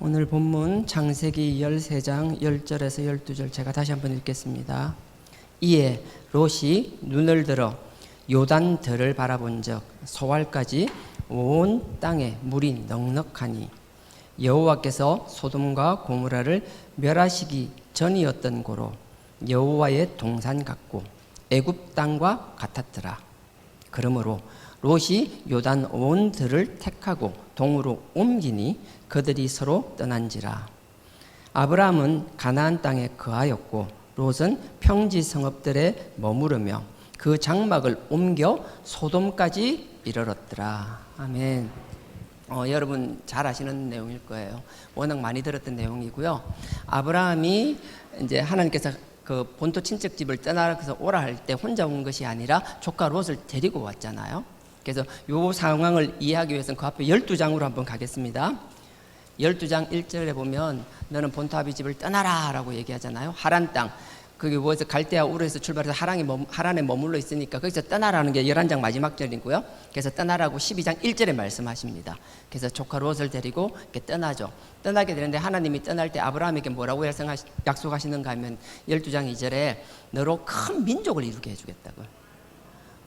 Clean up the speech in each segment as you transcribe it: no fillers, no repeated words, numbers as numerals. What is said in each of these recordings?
오늘 본문 창세기 13장 10절에서 12절 제가 다시 한번 읽겠습니다. 이에 롯이 눈을 들어 요단들을 바라본즉 소알까지 온 땅에 물이 넉넉하니 여호와께서 소돔과 고모라를 멸하시기 전이었던 고로 여호와의 동산 같고 애굽 땅과 같았더라. 그러므로 롯이 요단 온 들을 택하고 동으로 옮기니 그들이 서로 떠난지라. 아브라함은 가나안 땅에 거하였고 롯은 평지 성읍들에 머무르며 그 장막을 옮겨 소돔까지 이르렀더라. 아멘. 여러분 잘 아시는 내용일 거예요. 워낙 많이 들었던 내용이고요. 아브라함이 이제 하나님께서 그 본토 친척집을 떠나서 오라 할 때 혼자 온 것이 아니라 조카 롯을 데리고 왔잖아요. 그래서 이 상황을 이해하기 위해서는 그 앞에 12장으로 한번 가겠습니다. 12장 1절에 보면 너는 본토 아비 집을 떠나라 라고 얘기하잖아요. 하란 땅, 거기 뭐에서 갈대아 우르에서 출발해서 하란에 머물러 있으니까 거기서 떠나라는 게 11장 마지막 절이고요. 그래서 떠나라고 12장 1절에 말씀하십니다. 그래서 조카 롯을 데리고 이렇게 떠나죠. 떠나게 되는데 하나님이 떠날 때 아브라함에게 뭐라고 약속하시는가 하면 12장 2절에 너로 큰 민족을 이루게 해주겠다고.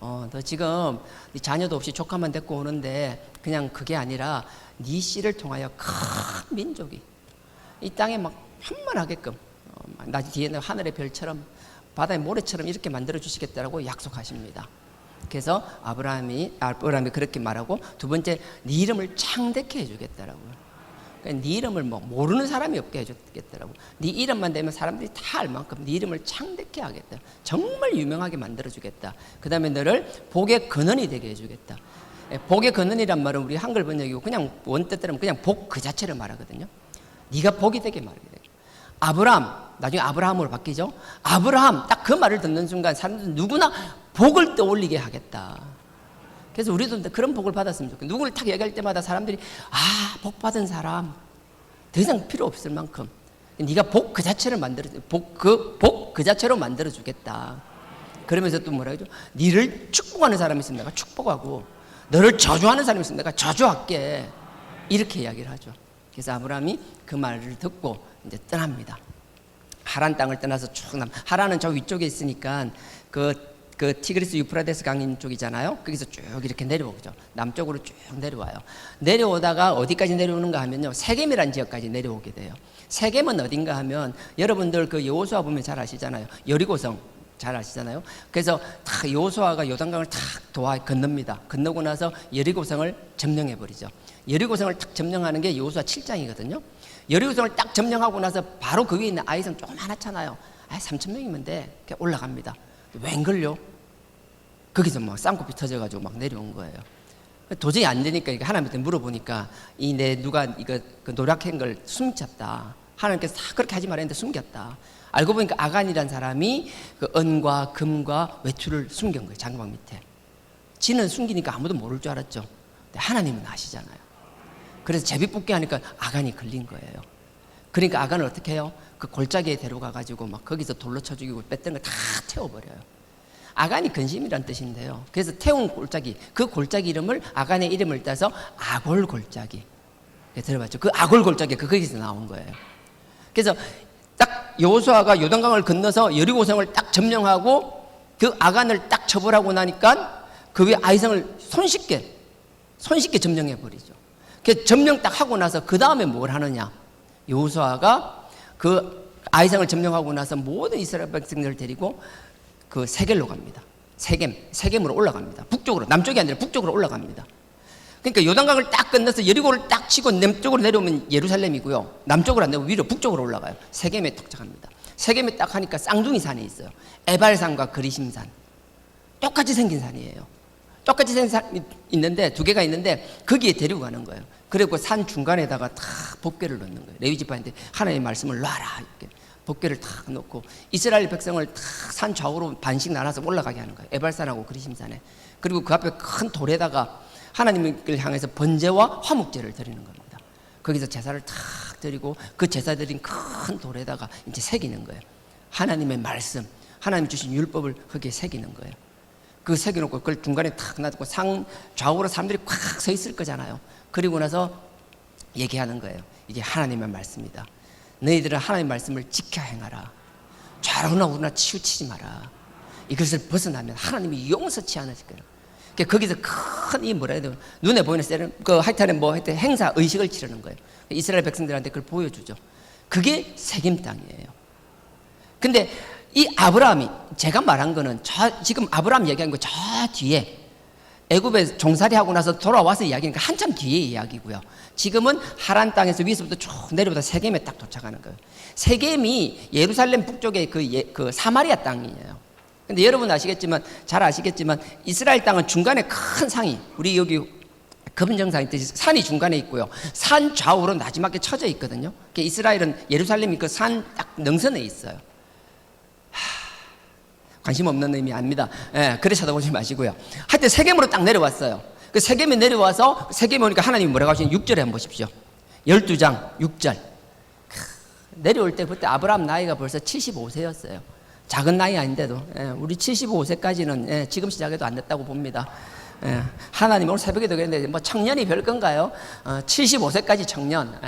너 지금 네 자녀도 없이 조카만 데리고 오는데 그냥 그게 아니라 네 씨를 통하여 큰 민족이 이 땅에 막 편만하게끔 나 뒤에는 하늘의 별처럼 바다의 모래처럼 이렇게 만들어 주시겠다라고 약속하십니다. 그래서 아브라함이 그렇게 말하고 두 번째 네 이름을 창대케 해주겠다라고요. 그러니까 네 이름을 모르는 사람이 없게 해주겠다라고. 네 이름만 되면 사람들이 다 알 만큼 네 이름을 창대케 하겠다. 정말 유명하게 만들어주겠다. 그 다음에 너를 복의 근원이 되게 해주겠다. 복의 근원이란 말은 우리 한글 번역이고 그냥 원뜻대로 그냥 복 그 자체를 말하거든요. 네가 복이 되게 말하게 돼요. 아브라함, 나중에 아브라함으로 바뀌죠. 아브라함, 딱 그 말을 듣는 순간 사람들은 누구나 복을 떠올리게 하겠다. 그래서 우리도 그런 복을 받았으면 좋겠어요. 누구를 딱 얘기할 때마다 사람들이 복 받은 사람 더 이상 필요 없을 만큼 네가 복 그 자체를 복 그 자체로 만들어 주겠다. 그러면서 또 뭐라 하죠? 네를 축복하는 사람이 있으면 내가 축복하고 너를 저주하는 사람이 있으면 내가 저주할게. 이렇게 이야기를 하죠. 그래서 아브라함이 그 말을 듣고 이제 떠납니다. 하란 땅을 떠나서 쭉 하란은 저 위쪽에 있으니까 그 티그리스 유프라데스 강인 쪽이잖아요. 거기서 쭉 이렇게 내려오죠. 남쪽으로 쭉 내려와요. 내려오다가 어디까지 내려오는가 하면요, 세겜이라는 지역까지 내려오게 돼요. 세겜은 어딘가 하면 여러분들 그 여호수아 보면 잘 아시잖아요. 여리고성 잘 아시잖아요. 그래서 다 여호수아가 요단강을 탁 건넙니다. 건너고 나서 여리고성을 점령해 버리죠. 여리고성을 탁 점령하는 게 여호수아 7장이거든요. 여리고성을 딱 점령하고 나서 바로 그 위에 있는 아이성 조금 하나잖아요. 3,000명이면 돼. 올라갑니다. 웬걸요? 거기서 막 쌍코피 터져가지고 막 내려온 거예요. 도저히 안 되니까 하나님한테 물어보니까 누가 그 노력한 걸 숨겼다. 하나님께서 다 그렇게 하지 말았는데 숨겼다. 알고 보니까 아간이라는 사람이 그 은과 금과 외투를 숨긴 거예요. 장막 밑에. 지는 숨기니까 아무도 모를 줄 알았죠. 근데 하나님은 아시잖아요. 그래서 제비뽑기 하니까 아간이 걸린 거예요. 그러니까 아간을 어떻게 해요? 그 골짜기에 데려가가지고 막 거기서 돌로 쳐 죽이고 뺐던 걸 다 태워버려요. 아간이 근심이란 뜻인데요. 그래서 태운 골짜기, 그 골짜기 이름을 아간의 이름을 따서 아골 골짜기. 들어봤죠? 그 아골 골짜기 거기서 나온 거예요. 그래서 딱 여호수아가 요단강을 건너서 여리고성을 딱 점령하고 그 아간을 딱 처벌하고 나니까 그 위에 아이성을 손쉽게 점령해 버리죠. 그 점령 딱 하고 나서 그 다음에 뭘 하느냐? 여호수아가 그 아이성을 점령하고 나서 모든 이스라엘 백성들을 데리고 그 세겔로 갑니다. 세겜으로 올라갑니다. 북쪽으로, 남쪽이 아니라 북쪽으로 올라갑니다. 그러니까 요단강을 딱 건너서 여리고를 딱 치고 남쪽으로 내려오면 예루살렘이고요. 남쪽으로 안 내고 위로 북쪽으로 올라가요. 세겜에 도착합니다. 세겜에 딱 하니까 쌍둥이 산이 있어요. 에발산과 그리심산. 똑같이 생긴 산이에요. 똑같이 생긴 산이 있는데 두 개가 있는데 거기에 데리고 가는 거예요. 그리고 산 중간에다가 다 법궤를 넣는 거예요. 레위 지파한테 하나님의 말씀을 놔라 이렇게 법궤를 탁 놓고 이스라엘 백성을 탁 산 좌우로 반씩 나눠서 올라가게 하는 거예요. 에발산하고 그리심산에. 그리고 그 앞에 큰 돌에다가 하나님을 향해서 번제와 화목제를 드리는 겁니다. 거기서 제사를 탁 드리고 그 제사 드린 큰 돌에다가 이제 새기는 거예요. 하나님의 말씀, 하나님 주신 율법을 거기에 새기는 거예요. 그 새겨놓고 그걸 중간에 탁 놔두고 상 좌우로 사람들이 꽉 서 있을 거잖아요. 그리고 나서 얘기하는 거예요. 이게 하나님의 말씀이다. 너희들은 하나님의 말씀을 지켜 행하라. 좌로나 우로나 치우치지 마라. 이것을 벗어나면 하나님이 용서치 않으실 거예요. 그러니까 거기서 큰 이 뭐라 해야 돼요? 눈에 보이는 세련, 하여튼 하여튼 행사 의식을 치르는 거예요. 이스라엘 백성들한테 그걸 보여주죠. 그게 세겜 땅이에요. 근데 이 아브라함이, 제가 말한 거는 지금 아브라함 얘기한 거 저 뒤에 애굽에 종살이 하고 나서 돌아와서 이야기하는 거 한참 뒤에 이야기고요. 지금은 하란 땅에서 위에서부터 쭉 내려보다 세겜에 딱 도착하는 거예요. 세겜이 예루살렘 북쪽의 그 사마리아 땅이에요. 근데 여러분 잘 아시겠지만 이스라엘 땅은 중간에 큰 상이, 우리 여기 금정상 있듯이 산이 중간에 있고요. 산 좌우로 나지막하게 쳐져 있거든요. 그러니까 이스라엘은 예루살렘이 그 산 딱 능선에 있어요. 관심 없는 의미 아닙니다. 예, 그래 쳐다보지 마시고요. 하여튼 세겜으로 딱 내려왔어요. 그 세겜에 내려와서 세겜에 오니까 하나님이 뭐라고 하시는 6절에 한번 보십시오. 12장 6절. 내려올 때 그때 아브라함 나이가 벌써 75세였어요. 작은 나이 아닌데도 우리 75세까지는 지금 시작해도 안 됐다고 봅니다. 하나님 오늘 새벽에도 그랬는데 뭐 청년이 별 건가요? 75세까지 청년,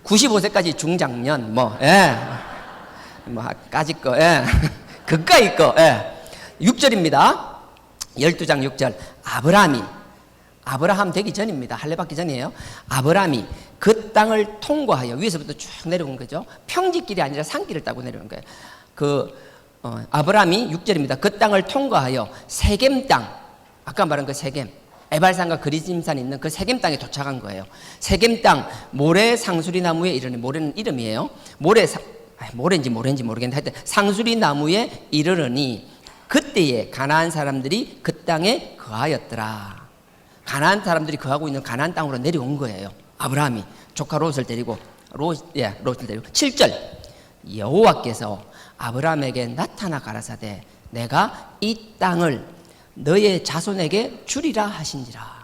95세까지 중장년, 까짓 거, 그까이 거, 6절입니다. 12장 6절. 아브라함 되기 전입니다. 할례 받기 전이에요. 아브라함이 그 땅을 통과하여, 위에서부터 쭉 내려온 거죠. 평지길이 아니라 산길을 따고 내려온 거예요. 아브라함이 6절입니다. 그 땅을 통과하여 세겜 땅, 아까 말한 그 세겜, 에발산과 그리짐산 있는 그 세겜 땅에 도착한 거예요. 세겜 땅 모래 상수리 나무에 이르니, 모래는 이름이에요. 모래인지 모르겠는데 하여튼 상수리 나무에 이르르니 그때에 가나안 사람들이 그 땅에 거하였더라. 가나안 사람들이 거하고 있는 가나안 땅으로 내려온 거예요. 아브라함이 조카 롯을 데리고 7절. 여호와께서 아브라함에게 나타나 가라사대 내가 이 땅을 너의 자손에게 주리라 하신지라.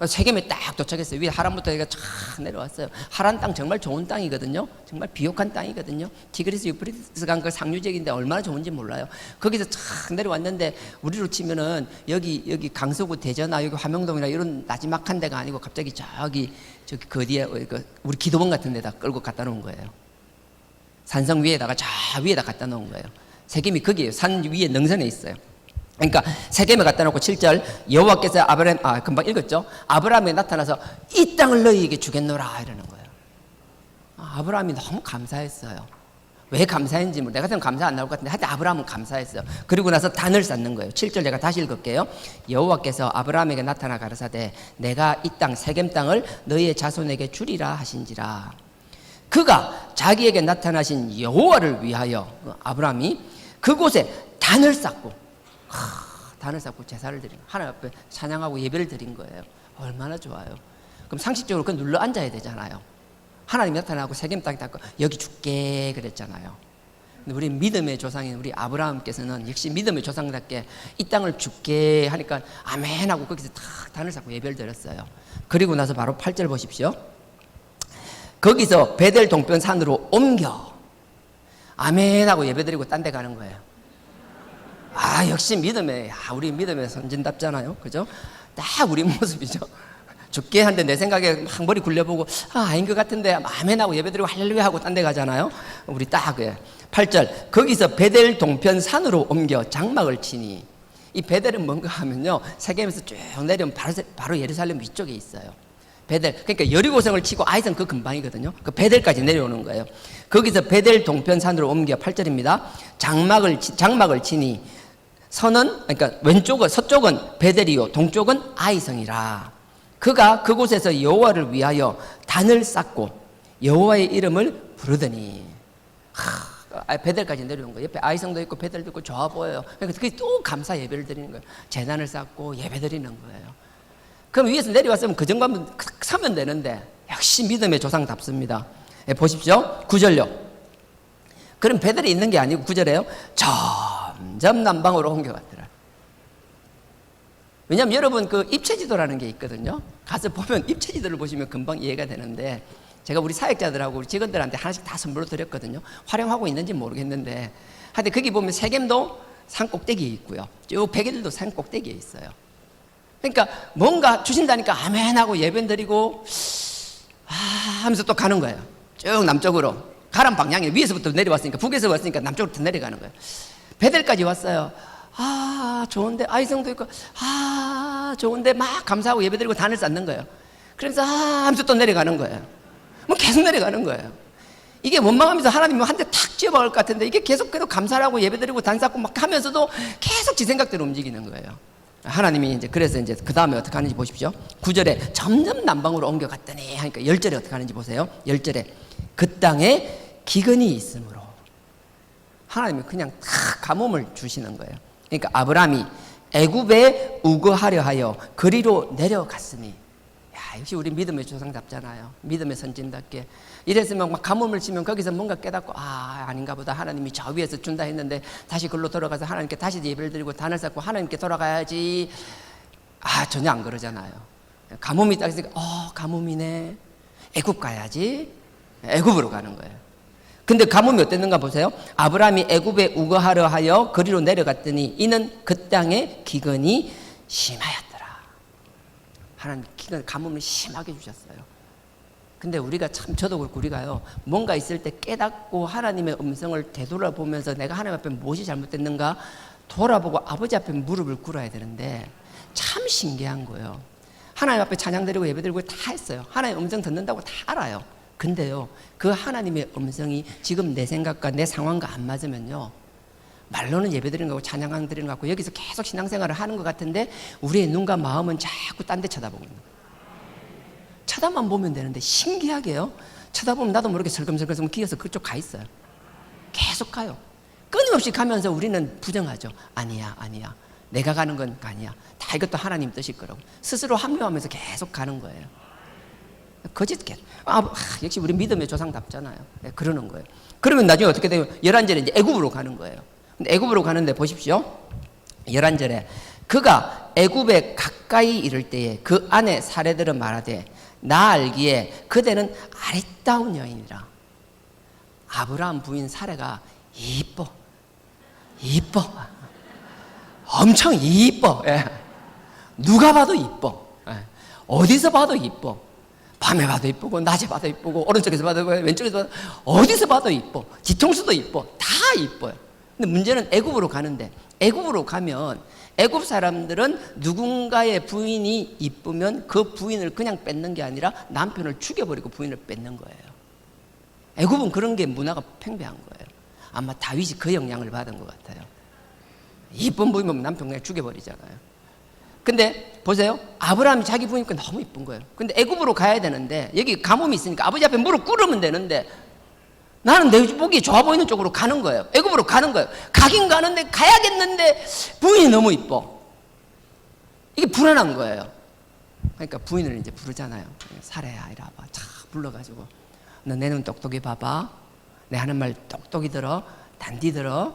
세겜에 딱 도착했어요. 위에 하란부터 여기가 쫙 내려왔어요. 하란 땅 정말 좋은 땅이거든요. 정말 비옥한 땅이거든요. 티그리스 유프리스 강 그 상류지역인데 얼마나 좋은지 몰라요. 거기서 쫙 내려왔는데 우리로 치면은 여기 강서구 대전아 여기 화명동이나 이런 나지막한 데가 아니고 갑자기 저기 그 뒤에 우리 기도원 같은 데다 끌고 갖다 놓은 거예요. 산성 위에다가 저 위에다 갖다 놓은 거예요. 세겜이 거기에요. 산 위에 능선에 있어요. 그러니까 세겜에 갖다 놓고 7절 여호와께서 금방 읽었죠. 아브라함에 나타나서 이 땅을 너희에게 주겠노라 이러는 거예요. 아브라함이 너무 감사했어요. 왜 감사했는지 내가 같으면 감사 안 나올 것 같은데 하여튼 아브라함은 감사했어요. 그리고 나서 단을 쌓는 거예요. 7절 제가 다시 읽을게요. 여호와께서 아브라함에게 나타나 가라사대 내가 이 땅 세겜 땅을 너희의 자손에게 주리라 하신지라. 그가 자기에게 나타나신 여호와를 위하여 아브라함이 그곳에 단을 쌓고 제사를 드린, 하나님 앞에 찬양하고 예배를 드린 거예요. 얼마나 좋아요. 그럼 상식적으로 그 눌러 앉아야 되잖아요. 하나님 나타나고 세겜 땅에 닦고 여기 줄게 그랬잖아요. 근데 우리 믿음의 조상인 우리 아브라함께서는 역시 믿음의 조상답게 이 땅을 줄게 하니까 아멘 하고 거기서 탁 단을 쌓고 예배를 드렸어요. 그리고 나서 바로 8절 보십시오. 거기서 베델 동편 산으로 옮겨 아멘 하고 예배 드리고 딴 데 가는 거예요. 역시 우리 믿음의 선진답잖아요. 그죠? 딱 우리 모습이죠. 죽게 한데 내 생각에 막 머리 굴려보고 아닌 것 같은데 아멘하고 예배드리고 할렐루야 하고 딴 데 가잖아요. 우리 딱 8절 거기서 베델 동편 산으로 옮겨 장막을 치니, 이 베델은 뭔가 하면요 세겜에서 쭉 내려오면 바로 예루살렘 위쪽에 있어요. 베델, 그러니까 여리고성을 치고 아이성 그 근방이거든요. 그 베델까지 내려오는 거예요. 거기서 베델 동편 산으로 옮겨 8절입니다. 장막을 치니 서는, 그러니까 서쪽은 베델이요 동쪽은 아이성이라. 그가 그곳에서 여호와를 위하여 단을 쌓고 여호와의 이름을 부르더니, 베델까지 내려온 거예요. 옆에 아이성도 있고 베델도 있고 좋아 보여요. 그러니까 그게 또 감사 예배를 드리는 거예요. 제단을 쌓고 예배 드리는 거예요. 그럼 위에서 내려왔으면 그 정도면 서면 되는데 역시 믿음의 조상답습니다. 보십시오. 9절요. 그럼 베델이 있는 게 아니고 9절에요. 점점 남방으로 옮겨갔더라. 왜냐하면 여러분 그 입체지도라는 게 있거든요. 가서 보면 입체지도를 보시면 금방 이해가 되는데, 제가 우리 사역자들하고 우리 직원들한테 하나씩 다 선물로 드렸거든요. 활용하고 있는지 모르겠는데 하여튼 거기 보면 세겜도 산 꼭대기에 있고요. 쭉 베델도 산 꼭대기에 있어요. 그러니까 뭔가 주신다니까 아멘 하고 예배 드리고 하면서 또 가는 거예요. 쭉 남쪽으로. 가란 방향이 위에서부터 내려왔으니까, 북에서 왔으니까 남쪽으로 더 내려가는 거예요. 베델까지 왔어요. 좋은데, 아이성도 있고, 좋은데 막 감사하고 예배 드리고 단을 쌓는 거예요. 그러면서 하면서 또 내려가는 거예요. 뭐 계속 내려가는 거예요. 이게 원망하면서 하나님이 한 대 탁 쥐어박을 것 같은데, 이게 계속 감사하고 예배 드리고 단 쌓고 막 하면서도 계속 지 생각대로 움직이는 거예요. 하나님이 이제 그래서 이제 그 다음에 어떻게 하는지 보십시오. 9절에 점점 남방으로 옮겨갔더니 하니까 10절에 어떻게 하는지 보세요. 10절에 그 땅에 기근이 있으므로, 하나님이 그냥 탁 가뭄을 주시는 거예요. 그러니까 아브라함이 애굽에 우거하려 하여 그리로 내려갔으니, 역시 우리 믿음의 조상답잖아요. 믿음의 선진답게. 이랬으면 막 가뭄을 치면 거기서 뭔가 깨닫고, 아닌가 보다, 하나님이 저 위에서 준다 했는데 다시 글로 돌아가서 하나님께 다시 예배를 드리고 단을 쌓고 하나님께 돌아가야지. 전혀 안 그러잖아요. 가뭄이 딱 있으니까 가뭄이네, 애굽 가야지. 애굽으로 가는 거예요. 근데 가뭄이 어땠는가 보세요. 아브라함이 애굽에 우거하려 하여 그리로 내려갔더니 이는 그 땅에 기근이 심하였더라. 하나님 기근, 가뭄을 심하게 주셨어요. 근데 우리가 참, 저도 그렇고 우리가요, 뭔가 있을 때 깨닫고 하나님의 음성을 되돌아보면서 내가 하나님 앞에 무엇이 잘못됐는가 돌아보고 아버지 앞에 무릎을 꿇어야 되는데, 참 신기한 거예요. 하나님 앞에 찬양 드리고 예배 드리고 다 했어요. 하나님의 음성 듣는다고 다 알아요. 근데요, 그 하나님의 음성이 지금 내 생각과 내 상황과 안 맞으면요, 말로는 예배 드리는 거고 찬양 드리는 거 같고 여기서 계속 신앙생활을 하는 것 같은데 우리의 눈과 마음은 자꾸 딴 데 쳐다보고 있는 거예요. 쳐다만 보면 되는데 신기하게요, 쳐다보면 나도 모르게 설금설금 기어서 그쪽 가 있어요. 계속 가요. 끊임없이 가면서 우리는 부정하죠. 아니야, 내가 가는 건 아니야, 다 이것도 하나님 뜻일 거라고 스스로 합리화하면서 계속 가는 거예요. 거짓 계속. 역시 우리 믿음의 조상답잖아요. 네, 그러는 거예요. 그러면 나중에 어떻게 되면 11절에 이제 애굽으로 가는 거예요. 근데 애굽으로 가는데 보십시오. 11절에 그가 애굽에 가까이 이를 때에 그 안에 사례들은 말하되 나 알기에 그대는 아리따운 여인이라. 아브라함 부인 사례가 이뻐, 엄청 이뻐. 누가 봐도 이뻐. 어디서 봐도 이뻐. 밤에 봐도 이쁘고 낮에 봐도 이쁘고 오른쪽에서 봐도 이쁘고 왼쪽에서 봐도 어디서 봐도 이뻐. 뒤통수도 이뻐. 다 이뻐요. 근데 문제는 애굽으로 가는데, 애굽으로 가면 애굽 사람들은 누군가의 부인이 이쁘면 그 부인을 그냥 뺏는 게 아니라 남편을 죽여버리고 부인을 뺏는 거예요. 애굽은 그런 게 문화가 팽배한 거예요. 아마 다윗이 그 영향을 받은 것 같아요. 이쁜 부인이면 남편 그냥 죽여버리잖아요. 근데 보세요, 아브라함이 자기 부인이니까 너무 이쁜 거예요. 근데 애굽으로 가야 되는데 여기 가뭄이 있으니까 아버지 앞에 무릎 꿇으면 되는데 나는 내 보기 좋아 보이는 쪽으로 가는 거예요. 애굽으로 가는 거예요. 가긴 가는데 가야겠는데 부인이 너무 이뻐. 이게 불안한 거예요. 그러니까 부인을 이제 부르잖아요. 사례야, 이리 와봐. 착 불러가지고 너 내 눈 똑똑히 봐봐. 내 하는 말 똑똑히 들어. 단디 들어.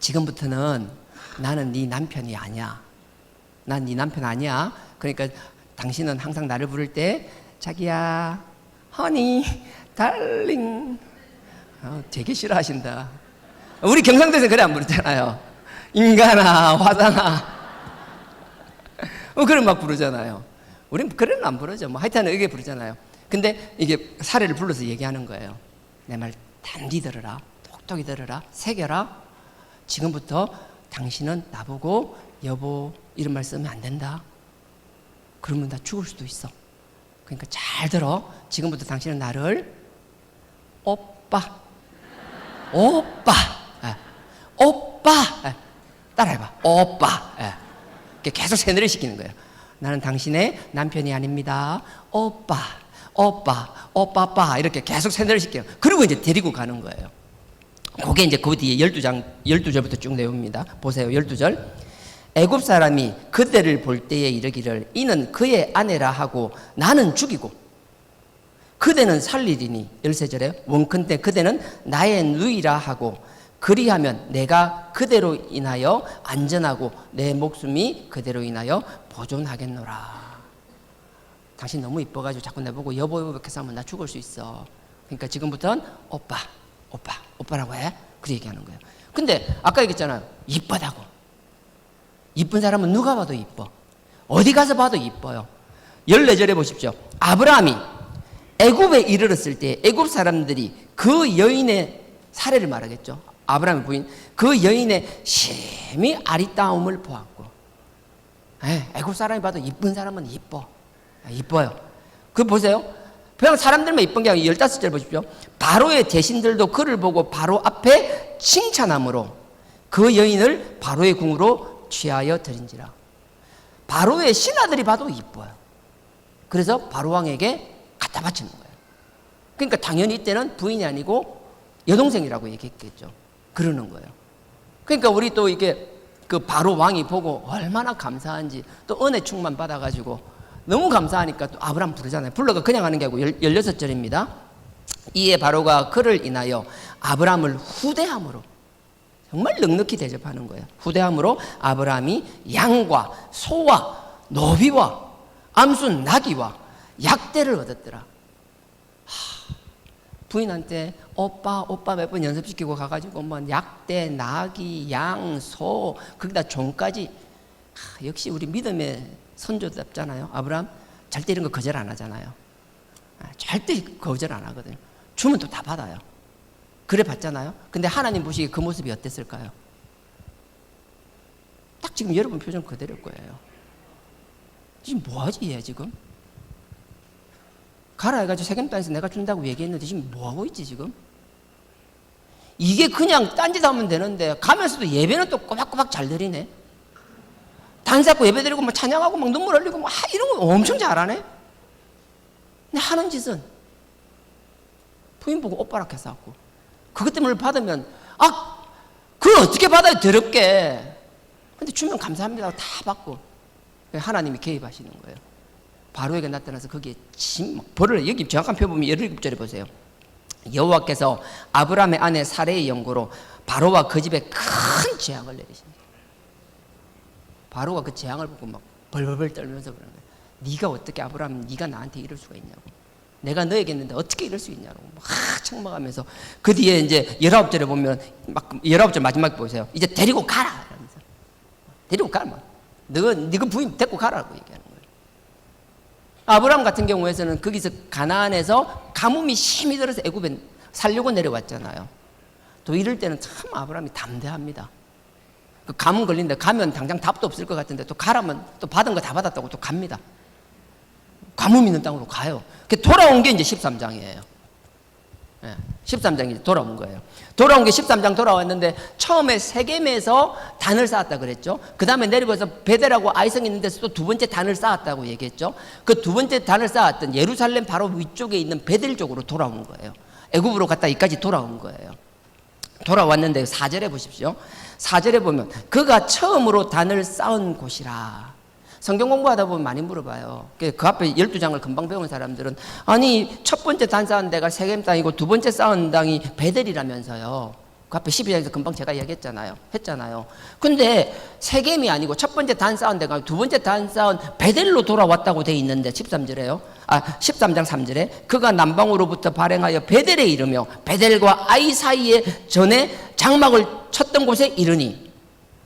지금부터는 나는 네 남편이 아니야. 난 네 남편 아니야. 그러니까 당신은 항상 나를 부를 때 자기야, 허니, 달링. 되게 싫어하신다. 우리 경상도에서 그래 안 부르잖아요. 인간아, 화상아. 그런 막 부르잖아요. 우린 그런 안 부르죠. 뭐 하여튼 이게 부르잖아요. 근데 이게 사례를 불러서 얘기하는 거예요. 내 말 단디 들으라. 똑똑히 들으라. 새겨라. 지금부터 당신은 나보고 여보 이런 말 쓰면 안 된다. 그러면 나 죽을 수도 있어. 그러니까 잘 들어. 지금부터 당신은 나를 오빠, 따라해봐. 오빠. 계속 세뇌를 시키는 거예요. 나는 당신의 남편이 아닙니다. 오빠 이렇게 계속 세뇌를 시켜요. 그리고 이제 데리고 가는 거예요. 그게 이제 그 뒤에 12절부터 쭉 내용입니다. 보세요. 12절. 애굽 사람이 그대를 볼 때에 이르기를 이는 그의 아내라 하고 나는 죽이고 그대는 살리리니. 13절에 원컨대 그대는 나의 누이라 하고 그리하면 내가 그대로 인하여 안전하고 내 목숨이 그대로 인하여 보존하겠노라. 당신 너무 이뻐가지고 자꾸 내보고 여보 이렇게 하면 나 죽을 수 있어. 그러니까 지금부터는 오빠라고 해. 그렇게 얘기하는 거예요. 근데 아까 얘기했잖아요. 이쁘다고. 이쁜 사람은 누가 봐도 이뻐. 어디 가서 봐도 이뻐요. 14절에 보십시오. 아브라함이 애굽에 이르렀을 때 애굽 사람들이 그 여인의 사례를 말하겠죠. 아브라함의 부인 그 여인의 심히 아리따움을 보았고, 애굽 사람이 봐도 이쁜 사람은 이뻐요. 그 보세요. 그냥 사람들만 이쁜 게 아니라 15절 보십시오. 바로의 대신들도 그를 보고 바로 앞에 칭찬함으로 그 여인을 바로의 궁으로 취하여 드린지라. 바로의 신하들이 봐도 이뻐요. 그래서 바로 왕에게 갖다 바치는 거예요. 그러니까 당연히 이때는 부인이 아니고 여동생이라고 얘기했겠죠. 그러는 거예요. 그러니까 우리 또 이게 그 바로 왕이 보고 얼마나 감사한지, 또 은혜 충만 받아가지고 너무 감사하니까 또 아브라함 부르잖아요. 불러가 그냥 하는 게 아니고 16절입니다. 이에 바로가 그를 인하여 아브라함을 후대함으로, 정말 넉넉히 대접하는 거예요. 후대함으로 아브라함이 양과 소와 노비와 암순 나귀와 약대를 얻었더라. 부인한테 오빠 몇 번 연습시키고 가가지고 뭐 약대, 나귀, 양, 소, 거기다 종까지. 역시 우리 믿음의 선조답잖아요. 아브라함 절대 이런 거 거절 안 하잖아요. 절대 거절 안 하거든요. 주면 또 다 받아요. 그래 봤잖아요. 근데 하나님 보시기에 그 모습이 어땠을까요? 딱 지금 여러분 표정 그대로일 거예요. 지금 뭐하지 얘 지금? 가라 해가지고 세겜 땅에서 내가 준다고 얘기했는데 지금 뭐하고 있지 지금? 이게 그냥 딴짓 하면 되는데 가면서도 예배는 또 꼬박꼬박 잘 드리네. 단사고 예배 드리고 막 찬양하고 막 눈물 흘리고 막 이런 거 엄청 잘하네. 근데 하는 짓은 부인 보고 오빠라 해서갖고 그것 때문에 받으면 그걸 어떻게 받아요 더럽게. 근데 주면 감사합니다 다 받고 하나님이 개입하시는 거예요. 바로에게 나타나서 거기에 벌을, 여기 정확한 표 보면 17절에 보세요. 여호와께서 아브라함의 아내 사레의 연고로 바로와 그 집에 큰 재앙을 내리십니다. 바로가 그 재앙을 보고 막 벌벌벌 떨면서 그러는 거예요. 네가 어떻게 아브라함, 네가 나한테 이럴 수가 있냐고. 내가 너에게 했는데 어떻게 이럴 수 있냐고 막 책망하면서 그 뒤에 이제 19절에 보면 막 19절 마지막에 보세요. 이제 데리고 가라 이러면서 데리고 가라. 너가 부인 데리고 가라고 얘기하는 거예요. 아브라함 같은 경우에서는 거기서 가나안에서 가뭄이 심히 들어서 애굽에 살려고 내려왔잖아요. 또 이럴 때는 참 아브라함이 담대합니다. 그 가뭄 걸린다 가면 당장 답도 없을 것 같은데 또 가라면 또 받은 거 다 받았다고 또 갑니다. 가뭄 있는 땅으로 가요. 돌아온 게 이제 13장이에요. 13장이 돌아온 거예요. 돌아온 게 13장 돌아왔는데 처음에 세겜에서 단을 쌓았다 그랬죠. 그 다음에 내려가서 베델하고 아이성 있는 데서 또 두 번째 단을 쌓았다고 얘기했죠. 그 두 번째 단을 쌓았던 예루살렘 바로 위쪽에 있는 베델 쪽으로 돌아온 거예요. 애굽으로 갔다 여기까지 돌아온 거예요. 돌아왔는데 4절에 보십시오. 4절에 보면 그가 처음으로 단을 쌓은 곳이라. 성경 공부하다 보면 많이 물어봐요. 그 앞에 12장을 금방 배운 사람들은 아니 첫 번째 단 쌓은 데가 세겜 땅이고 두 번째 쌓은 땅이 베델이라면서요. 그 앞에 12장에서 금방 제가 했잖아요. 근데 세겜이 아니고 첫 번째 단 쌓은 데가 두 번째 단 쌓은 베델로 돌아왔다고 돼 있는데 13절에요. 13장 3절에 그가 남방으로부터 발행하여 베델에 이르며 베델과 아이 사이에 전에 장막을 쳤던 곳에 이르니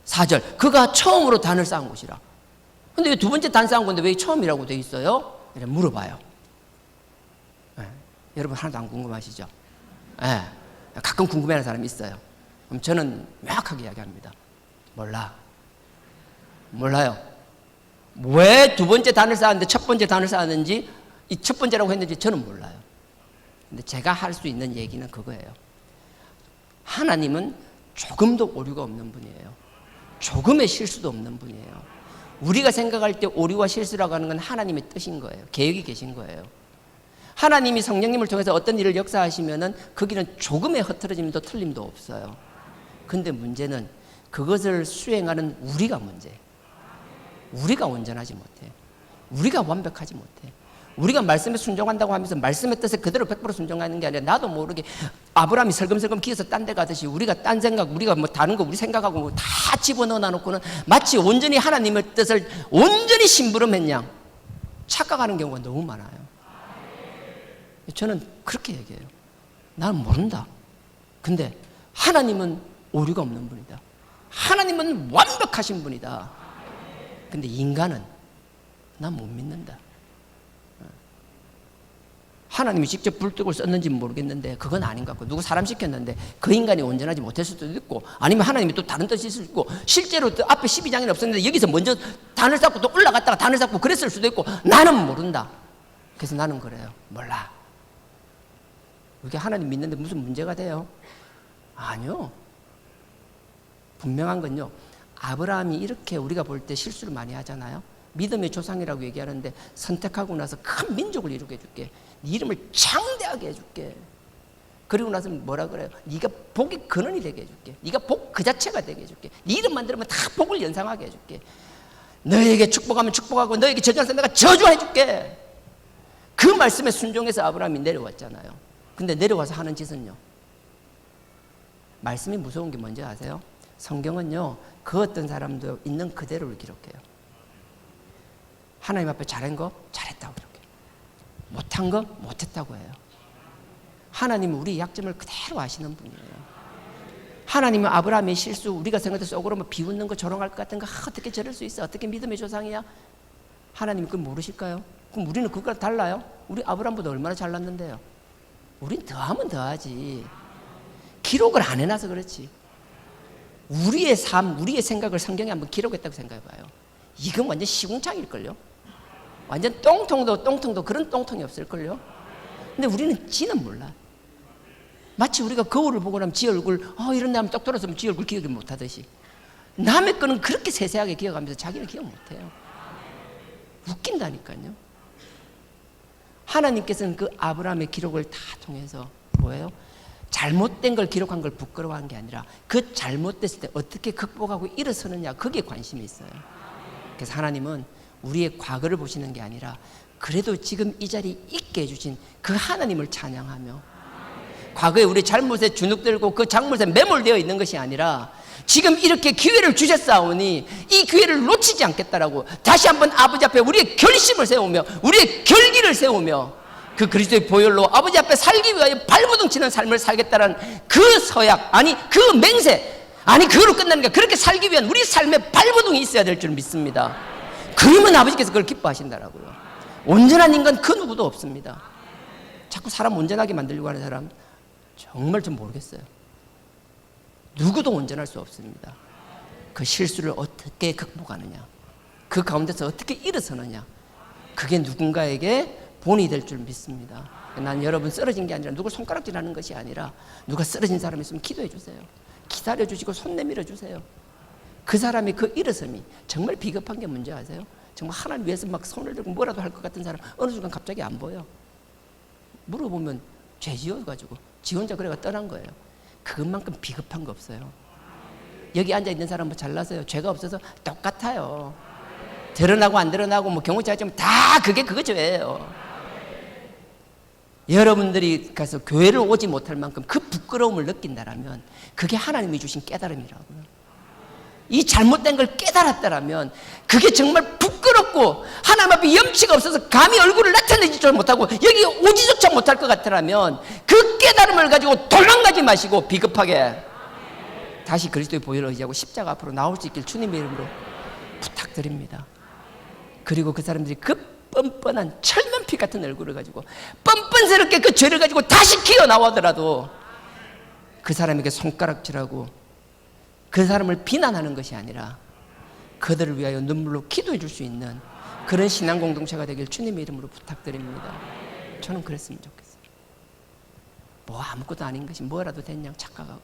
4절 그가 처음으로 단을 쌓은 곳이라. 근데 왜 두 번째 단 쌓은 건데 왜 처음이라고 돼 있어요? 이렇게 물어봐요. 여러분 하나도 안 궁금하시죠? 가끔 궁금해하는 사람이 있어요. 그럼 저는 명확하게 이야기합니다. 몰라요. 왜 두 번째 단을 쌓았는데 첫 번째 단을 쌓았는지, 이 첫 번째라고 했는지 저는 몰라요. 근데 제가 할 수 있는 얘기는 그거예요. 하나님은 조금도 오류가 없는 분이에요. 조금의 실수도 없는 분이에요. 우리가 생각할 때 오류와 실수라고 하는 건 하나님의 뜻인 거예요. 계획이 계신 거예요. 하나님이 성령님을 통해서 어떤 일을 역사하시면은 거기는 조금의 흐트러짐도 틀림도 없어요. 근데 문제는 그것을 수행하는 우리가 문제예요. 우리가 온전하지 못해. 우리가 완벽하지 못해. 우리가 말씀에 순종한다고 하면서 말씀의 뜻에 그대로 100% 순종하는 게 아니라 나도 모르게 아브라함이 설금설금 기어서 딴 데 가듯이 우리가 딴 생각, 우리가 뭐 다른 거 우리 생각하고 뭐 다 집어넣어 놓고는 마치 온전히 하나님의 뜻을 온전히 심부름했냐 착각하는 경우가 너무 많아요. 저는 그렇게 얘기해요. 나는 모른다. 근데 하나님은 오류가 없는 분이다. 하나님은 완벽하신 분이다. 근데 인간은 난 못 믿는다. 하나님이 직접 불떡을 썼는지는 모르겠는데 그건 아닌 것 같고, 누구 사람 시켰는데 그 인간이 온전하지 못했을 수도 있고, 아니면 하나님이 또 다른 뜻이 있을 수도 있고, 실제로 또 앞에 12장에는 없었는데 여기서 먼저 단을 쌓고 또 올라갔다가 단을 쌓고 그랬을 수도 있고, 나는 모른다. 그래서 나는 그래요. 몰라. 이게 하나님 믿는데 무슨 문제가 돼요? 아니요. 분명한 건요, 아브라함이 이렇게 우리가 볼 때 실수를 많이 하잖아요. 믿음의 조상이라고 얘기하는데, 선택하고 나서 큰 민족을 이루게 해줄게, 네 이름을 창대하게 해줄게, 그리고 나서 뭐라 그래요? 네가 복의 근원이 되게 해줄게, 네가 복 그 자체가 되게 해줄게, 네 이름만 들으면 다 복을 연상하게 해줄게, 너에게 축복하면 축복하고 너에게 저주하면 내가 저주해줄게. 그 말씀에 순종해서 아브라함이 내려왔잖아요. 근데 내려와서 하는 짓은요, 말씀이 무서운 게 뭔지 아세요? 성경은요, 그 어떤 사람도 있는 그대로를 기록해요. 하나님 앞에 잘한 거 잘했다고 기록해요. 못한 거 못했다고 해요. 하나님은 우리 약점을 그대로 아시는 분이에요. 하나님은 아브라함의 실수, 우리가 생각해서 속으로 뭐 비웃는 거, 조롱할 것 같은 거, 어떻게 저럴 수 있어, 어떻게 믿음의 조상이야, 하나님이 그걸 모르실까요? 그럼 우리는 그거랑 달라요? 우리 아브라함보다 얼마나 잘났는데요. 우린 더하면 더하지. 기록을 안 해놔서 그렇지. 우리의 삶, 우리의 생각을 성경에 한번 기록했다고 생각해봐요. 이건 완전 시궁창일걸요. 완전 똥통도 그런 똥통이 없을걸요. 근데 우리는 지는 몰라. 마치 우리가 거울을 보고 나면 지 얼굴, 이런 데 하면 똑 돌아서면 지 얼굴 기억을 못하듯이, 남의 거는 그렇게 세세하게 기억하면서 자기는 기억 못해요. 웃긴다니까요. 하나님께서는 그 아브라함의 기록을 다 통해서 뭐예요? 잘못된 걸 기록한 걸 부끄러워한 게 아니라 그 잘못됐을 때 어떻게 극복하고 일어서느냐, 거기에 관심이 있어요. 그래서 하나님은 우리의 과거를 보시는 게 아니라 그래도 지금 이 자리에 있게 해주신 그 하나님을 찬양하며, 과거에 우리 잘못에 주눅들고 그 잘못에 매몰되어 있는 것이 아니라 지금 이렇게 기회를 주셨사오니 이 기회를 놓치지 않겠다라고 다시 한번 아버지 앞에 우리의 결심을 세우며 우리의 결기를 세우며 그 그리스도의 보혈로 아버지 앞에 살기 위하여 발버둥 치는 삶을 살겠다는 그 서약, 아니 그 맹세, 아니 그걸로 끝나는 게, 그렇게 살기 위한 우리 삶의 발버둥이 있어야 될 줄 믿습니다. 그러면 아버지께서 그걸 기뻐하신다라고요. 온전한 인간 그 누구도 없습니다. 자꾸 사람 온전하게 만들려고 하는 사람 정말 좀 모르겠어요. 누구도 온전할 수 없습니다. 그 실수를 어떻게 극복하느냐, 그 가운데서 어떻게 일어서느냐, 그게 누군가에게 본이 될 줄 믿습니다. 난 여러분 쓰러진 게 아니라, 누굴 손가락질하는 것이 아니라, 누가 쓰러진 사람이 있으면 기도해 주세요. 기다려 주시고 손 내밀어 주세요. 그 사람의 그 일어섬이 정말 비겁한 게 뭔지 아세요? 정말 하나님 위해서 막 손을 들고 뭐라도 할 것 같은 사람 어느 순간 갑자기 안 보여. 물어보면 죄 지어가지고 지 혼자 그래가 떠난 거예요. 그것만큼 비겁한 거 없어요. 여기 앉아있는 사람 뭐 잘나서요? 죄가 없어서 똑같아요. 드러나고 안 드러나고 뭐 경우치 좀 다 그거 죄예요. 여러분들이 가서 교회를 오지 못할 만큼 그 부끄러움을 느낀다라면 그게 하나님이 주신 깨달음이라고요. 이 잘못된 걸 깨달았다라면 그게 정말 부끄럽고 하나님 앞에 염치가 없어서 감히 얼굴을 나타내지 못하고 여기 오지조차 못할 것 같으라면 그 깨달음을 가지고 도망가지 마시고 비겁하게 다시 그리스도의 보혈을 의지하고 십자가 앞으로 나올 수 있길 주님의 이름으로 부탁드립니다. 그리고 그 사람들이 그 뻔뻔한 철면피 같은 얼굴을 가지고 뻔뻔스럽게 그 죄를 가지고 다시 기어 나오더라도 그 사람에게 손가락질하고 그 사람을 비난하는 것이 아니라 그들을 위하여 눈물로 기도해 줄 수 있는 그런 신앙 공동체가 되길 주님의 이름으로 부탁드립니다. 저는 그랬으면 좋겠어요. 뭐 아무것도 아닌 것이 뭐라도 됐냐 착각하고.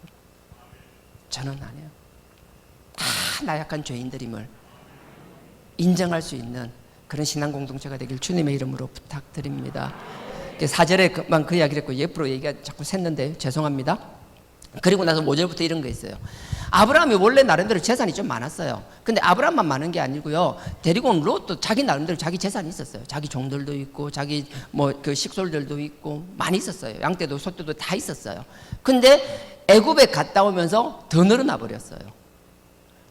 저는 아니에요. 다 나약한 죄인들임을 인정할 수 있는 그런 신앙 공동체가 되길 주님의 이름으로 부탁드립니다. 4절에만 그 이야기를 했고 옆으로 얘기가 자꾸 샜는데 죄송합니다. 그리고 나서 5절부터 이런 거 있어요. 아브라함이 원래 나름대로 재산이 좀 많았어요. 근데 아브라함만 많은 게 아니고요, 데리고 온 롯도 자기 나름대로 자기 재산이 있었어요. 자기 종들도 있고 자기 뭐 그 식솔들도 있고 많이 있었어요. 양떼도 소떼도 다 있었어요. 근데 애굽에 갔다 오면서 더 늘어나 버렸어요.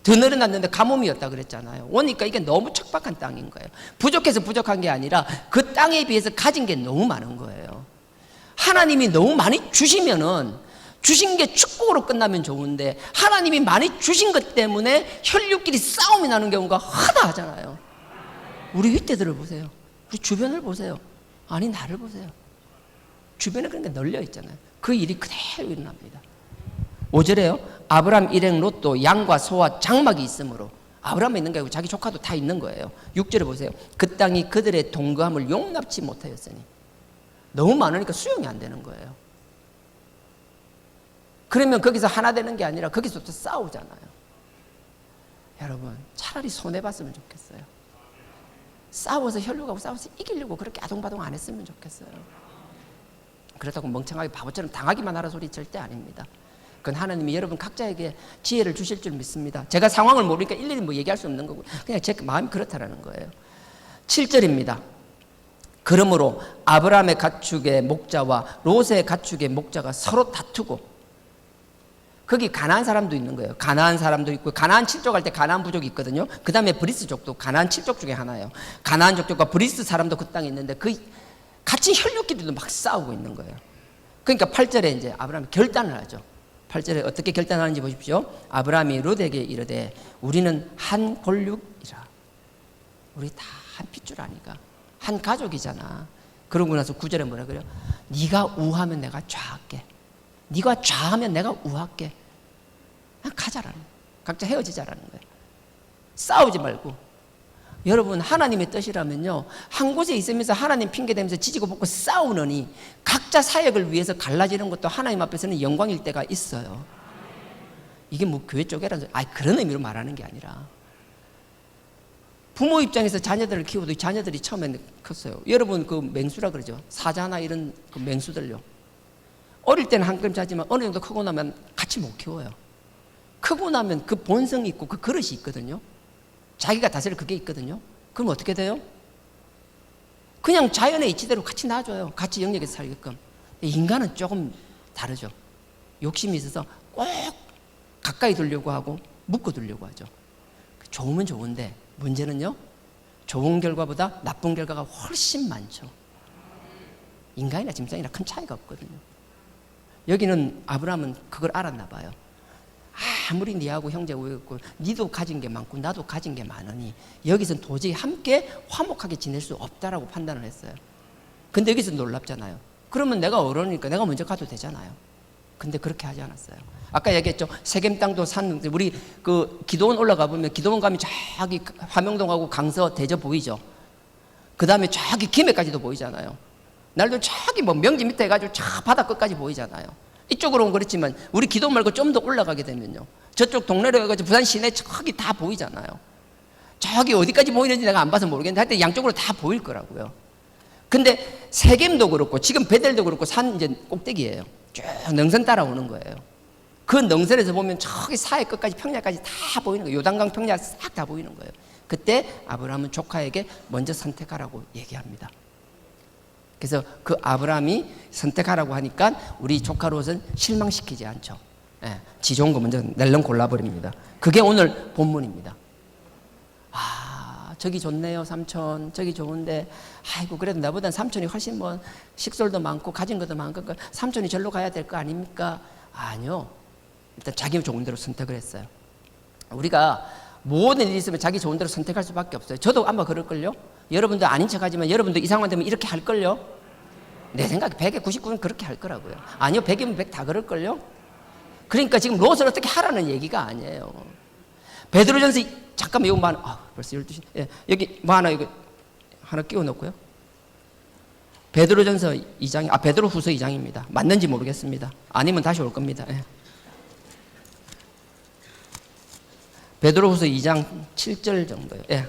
더 늘어났는데 가뭄이었다 그랬잖아요. 오니까 이게 너무 척박한 땅인 거예요. 부족해서 부족한 게 아니라 그 땅에 비해서 가진 게 너무 많은 거예요. 하나님이 너무 많이 주시면은 주신 게 축복으로 끝나면 좋은데 하나님이 많이 주신 것 때문에 혈육끼리 싸움이 나는 경우가 허다하잖아요. 우리 윗대들을 보세요. 우리 주변을 보세요. 아니 나를 보세요. 주변에 그런 게 널려 있잖아요. 그 일이 그대로 일어납니다. 5절에요. 아브람 일행 롯도 양과 소와 장막이 있으므로, 아브람이 있는 게 아니고 자기 조카도 다 있는 거예요. 6절에 보세요. 그 땅이 그들의 동거함을 용납치 못하였으니, 너무 많으니까 수용이 안 되는 거예요. 그러면 거기서 하나 되는 게 아니라 거기서부터 싸우잖아요. 여러분 차라리 손해봤으면 좋겠어요. 싸워서 혈육하고 싸워서 이기려고 그렇게 아동바동 안 했으면 좋겠어요. 그렇다고 멍청하게 바보처럼 당하기만 하라 소리 절대 아닙니다. 그건 하나님이 여러분 각자에게 지혜를 주실 줄 믿습니다. 제가 상황을 모르니까 일일이 뭐 얘기할 수 없는 거고, 그냥 제 마음이 그렇다라는 거예요. 7절입니다. 그러므로 아브라함의 가축의 목자와 롯의 가축의 목자가 서로 다투고, 거기 가나안 사람도 있는 거예요. 가나안 사람도 있고, 가나안 7족 할 때 가나안 부족이 있거든요. 그 다음에 브리스족도 가나안 7족 중에 하나예요. 가나안 족족과 브리스 사람도 그 땅에 있는데, 그 같이 혈육끼리도 막 싸우고 있는 거예요. 그러니까 8절에 이제 아브라함이 결단을 하죠. 8절에 어떻게 결단하는지 보십시오. 아브라함이 롯에게 이르되 우리는 한 골육이라. 우리 다 한 핏줄 아니까, 한 가족이잖아. 그러고 나서 9절에 뭐라 그래요? 네가 우하면 내가 좌할게, 네가 좌하면 내가 우할게. 그냥 가자라는 거예요. 각자 헤어지자라는 거예요. 싸우지 말고. 여러분 하나님의 뜻이라면요, 한 곳에 있으면서 하나님 핑계대면서 지지고 볶고 싸우느니 각자 사역을 위해서 갈라지는 것도 하나님 앞에서는 영광일 때가 있어요. 이게 뭐 교회 쪽이라서 그런 의미로 말하는 게 아니라, 부모 입장에서 자녀들을 키워도 자녀들이 처음에는 컸어요. 여러분 그 맹수라 그러죠. 사자나 이런 그 맹수들요, 어릴 때는 한 그림 자지만 어느 정도 크고 나면 같이 못 키워요. 크고 나면 그 본성이 있고 그 그릇이 있거든요. 자기가 다스릴 그게 있거든요. 그럼 어떻게 돼요? 그냥 자연의 이치대로 같이 놔줘요. 같이 영역에서 살게끔. 인간은 조금 다르죠. 욕심이 있어서 꼭 가까이 두려고 하고 묶어 두려고 하죠. 좋으면 좋은데 문제는요, 좋은 결과보다 나쁜 결과가 훨씬 많죠. 인간이나 짐승이나 큰 차이가 없거든요. 여기는 아브라함은 그걸 알았나 봐요. 아무리 니하고 형제 우애있고 니도 가진 게 많고 나도 가진 게 많으니 여기서는 도저히 함께 화목하게 지낼 수 없다라고 판단을 했어요. 근데 여기서 놀랍잖아요. 그러면 내가 어른이니까 내가 먼저 가도 되잖아요. 근데 그렇게 하지 않았어요. 아까 얘기했죠. 세겜 땅도 산, 우리 그 기도원 올라가 보면 기도원 가면 저기 화명동하고 강서 대저 보이죠. 그 다음에 저기 김해까지도 보이잖아요. 날도 저기 뭐 명지 밑에 해가지고 저 바다 끝까지 보이잖아요. 이쪽으로는 그렇지만 우리 기도 말고 좀 더 올라가게 되면요, 저쪽 동네로 해가지고 부산 시내 저기 다 보이잖아요. 저기 어디까지 보이는지 내가 안 봐서 모르겠는데 하여튼 양쪽으로 다 보일 거라고요. 근데 세겜도 그렇고 지금 베델도 그렇고 산 이제 꼭대기예요. 쭉 능선 따라오는 거예요. 그 능선에서 보면 저기 사해 끝까지 평야까지 다 보이는 거예요. 요단강 평야 싹 다 보이는 거예요. 그때 아브라함은 조카에게 먼저 선택하라고 얘기합니다. 그래서 그 아브라함이 선택하라고 하니까 우리 조카 롯은 실망시키지 않죠. 지 좋은 거 먼저 낼름 골라버립니다. 그게 오늘 본문입니다. 저기 좋네요 삼촌, 저기 좋은데 아이고 그래도 나보단 삼촌이 훨씬 뭐 식솔도 많고 가진 것도 많고 삼촌이 절로 가야 될 거 아닙니까? 아니요, 일단 자기 좋은 대로 선택을 했어요. 우리가 모든 일이 있으면 자기 좋은 대로 선택할 수밖에 없어요. 저도 아마 그럴걸요. 여러분도 아닌 척하지만 여러분도 이 상황 되면 이렇게 할걸요. 내 생각에 100에 99는 그렇게 할 거라고요. 아니요, 100이면 100 다 그럴걸요. 그러니까 지금 롯을 어떻게 하라는 얘기가 아니에요. 베드로전서 잠깐만 이거 뭐 하나, 벌써 12시. 예, 여기 뭐 하나 이거 하나 끼워 놓고요. 베드로전서 2장, 베드로후서 2장입니다. 맞는지 모르겠습니다. 아니면 다시 올 겁니다. 예. 베드로후서 2장 7절 정도요. 예.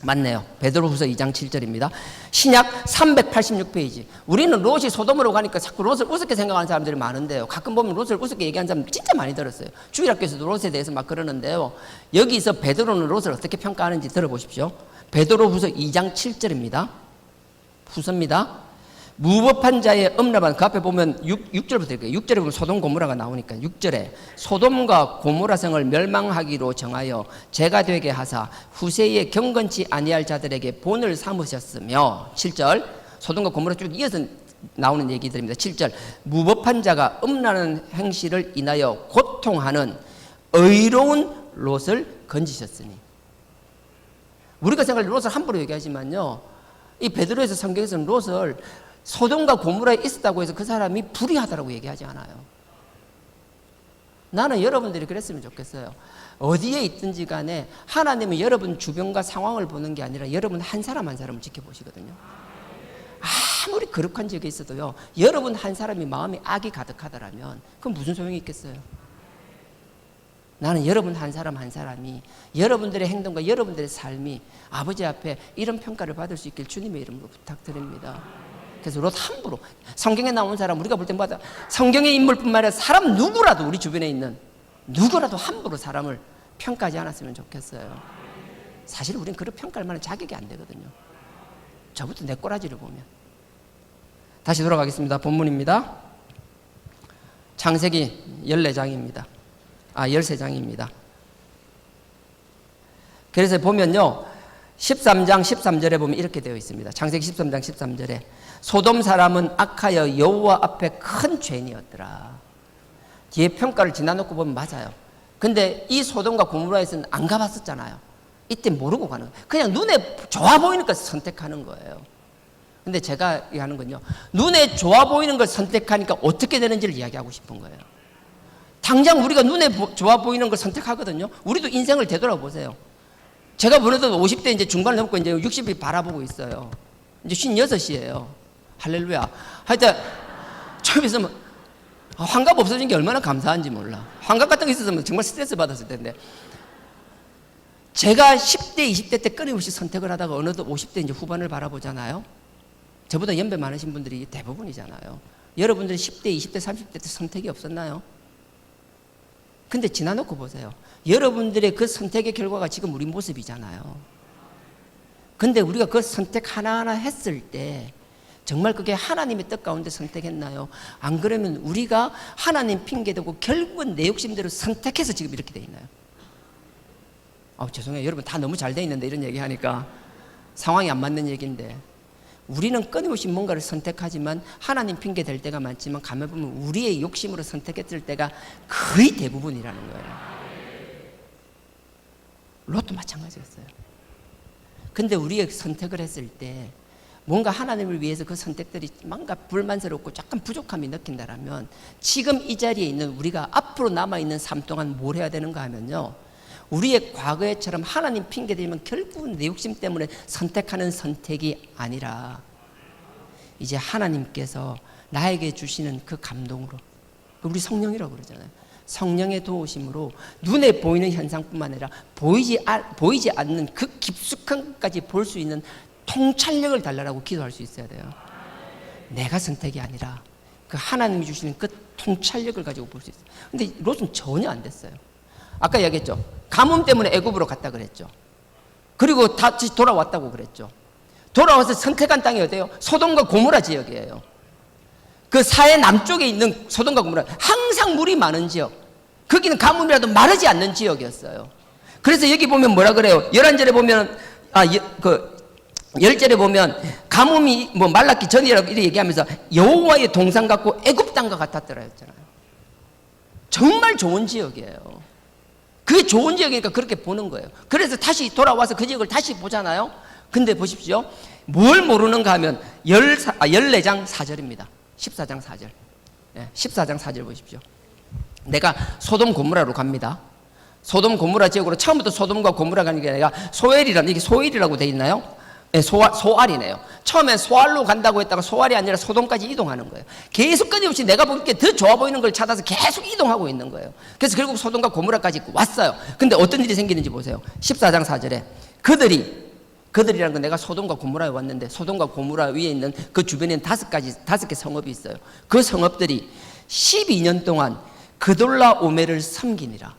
맞네요. 베드로후서 2장 7절입니다. 신약 386페이지. 우리는 롯이 소돔으로 가니까 자꾸 롯을 우습게 생각하는 사람들이 많은데요. 가끔 보면 롯을 우습게 얘기하는 사람 진짜 많이 들었어요. 주일학교에서도 롯에 대해서 막 그러는데요. 여기서 베드로는 롯을 어떻게 평가하는지 들어보십시오. 베드로후서 2장 7절입니다. 후서입니다. 무법한 자의 음란한, 그 앞에 보면 6절부터 읽어요. 6절에 보면 소돔 고모라가 나오니까 6절에 소돔과 고모라 성을 멸망하기로 정하여 죄가 되게 하사 후세에 경건치 아니할 자들에게 본을 삼으셨으며, 7절 소돔과 고모라 쭉 이어서 나오는 얘기들입니다. 7절 무법한 자가 음란한 행실을 인하여 고통하는 의로운 롯을 건지셨으니, 우리가 생각할 롯을 함부로 얘기하지만요, 이 베드로에서 성경에서는 롯을 소돔과 고모라에 있었다고 해서 그 사람이 불의하다라고 얘기하지 않아요. 나는 여러분들이 그랬으면 좋겠어요. 어디에 있든지 간에 하나님은 여러분 주변과 상황을 보는 게 아니라 여러분 한 사람 한 사람을 지켜보시거든요. 아무리 거룩한 적이 있어도요, 여러분 한 사람이 마음에 악이 가득하더라면 그건 무슨 소용이 있겠어요? 나는 여러분 한 사람 한 사람이 여러분들의 행동과 여러분들의 삶이 아버지 앞에 이런 평가를 받을 수 있길 주님의 이름으로 부탁드립니다. 그래서 롯 함부로, 성경에 나온 사람 우리가 볼 때마다 성경의 인물뿐만 아니라 사람 누구라도, 우리 주변에 있는 누구라도 함부로 사람을 평가하지 않았으면 좋겠어요. 사실 우리는 그런 평가할 만한 자격이 안 되거든요. 저부터 내 꼬라지를 보면. 다시 돌아가겠습니다. 본문입니다. 창세기 14장입니다. 13장입니다. 그래서 보면요, 13장 13절에 보면 이렇게 되어 있습니다. 창세기 13장 13절에 소돔 사람은 악하여 여호와 앞에 큰 죄인이었더라. 뒤에 평가를 지나놓고 보면 맞아요. 근데 이 소돔과 고모라에서는 안 가봤었잖아요. 이때 모르고 가는 거예요. 그냥 눈에 좋아 보이니까 선택하는 거예요. 근데 제가 하는 건요, 눈에 좋아 보이는 걸 선택하니까 어떻게 되는지를 이야기하고 싶은 거예요. 당장 우리가 눈에 좋아 보이는 걸 선택하거든요. 우리도 인생을 되돌아보세요. 제가 보내도 50대 이제 중반을 넘고 이제 60이 바라보고 있어요. 이제 56이에요. 할렐루야. 하여튼 처음 있으면 환갑 없어진 게 얼마나 감사한지 몰라. 환갑 같은 거 있었으면 정말 스트레스 받았을 텐데, 제가 10대, 20대 때 끊임없이 선택을 하다가 어느덧 50대 이제 후반을 바라보잖아요. 저보다 연배 많으신 분들이 대부분이잖아요. 여러분들이 10대, 20대, 30대 때 선택이 없었나요? 근데 지나놓고 보세요. 여러분들의 그 선택의 결과가 지금 우리 모습이잖아요. 근데 우리가 그 선택 하나하나 했을 때 정말 그게 하나님의 뜻 가운데 선택했나요? 안 그러면 우리가 하나님 핑계대고 결국은 내 욕심대로 선택해서 지금 이렇게 돼 있나요? 죄송해요. 여러분 다 너무 잘 돼 있는데 이런 얘기 하니까 상황이 안 맞는 얘기인데, 우리는 끊임없이 뭔가를 선택하지만 하나님 핑계 댈 때가 많지만 가만 보면 우리의 욕심으로 선택했을 때가 거의 대부분이라는 거예요. 롯도 마찬가지였어요. 근데 우리의 선택을 했을 때 뭔가 하나님을 위해서 그 선택들이 뭔가 불만스럽고 약간 부족함이 느낀다라면 지금 이 자리에 있는 우리가 앞으로 남아있는 삶 동안 뭘 해야 되는가 하면요, 우리의 과거에처럼 하나님 핑계대면 결국은 내 욕심 때문에 선택하는 선택이 아니라 이제 하나님께서 나에게 주시는 그 감동으로, 우리 성령이라고 그러잖아요. 성령의 도우심으로 눈에 보이는 현상뿐만 아니라 보이지 않는 그 깊숙한 것까지 볼 수 있는 통찰력을 달라고 기도할 수 있어야 돼요. 내가 선택이 아니라 그 하나님이 주시는 그 통찰력을 가지고 볼 수 있어요. 근데 롯은 전혀 안 됐어요. 아까 얘기했죠. 가뭄 때문에 애굽으로 갔다 그랬죠. 그리고 다시 돌아왔다고 그랬죠. 돌아와서 선택한 땅이 어때요? 소돔과 고모라 지역이에요. 그 사해 남쪽에 있는 소돔과 고모라, 항상 물이 많은 지역, 거기는 가뭄이라도 마르지 않는 지역이었어요. 그래서 여기 보면 뭐라 그래요? 11절에 보면 10절에 보면 가뭄이 말랐기 전이라고 이렇게 얘기하면서 여호와의 동산 같고 애굽 땅과 같았더라 했잖아요. 정말 좋은 지역이에요. 그게 좋은 지역이니까 그렇게 보는 거예요. 그래서 다시 돌아와서 그 지역을 다시 보잖아요. 근데 보십시오. 뭘 모르는가 하면 14장 4절입니다. 14장 4절. 14장 4절 보십시오. 내가 소돔 고모라로 갑니다. 소돔 고모라 지역으로 처음부터 소돔과 고모라 가는 게 아니라 소엘이라는, 이게 소엘이라고 돼 있나요? 네, 소알이네요. 처음엔 소알로 간다고 했다가 소알이 아니라 소돔까지 이동하는 거예요. 계속 끊임없이 내가 보기에 더 좋아 보이는 걸 찾아서 계속 이동하고 있는 거예요. 그래서 결국 소돔과 고모라까지 왔어요. 근데 어떤 일이 생기는지 보세요. 14장 4절에 그들이라는 건 내가 소돔과 고모라에 왔는데 소돔과 고모라 위에 있는 그 주변에는 5개 성읍이 있어요. 그 성읍들이 12년 동안 그돌라오멜을 섬기니라.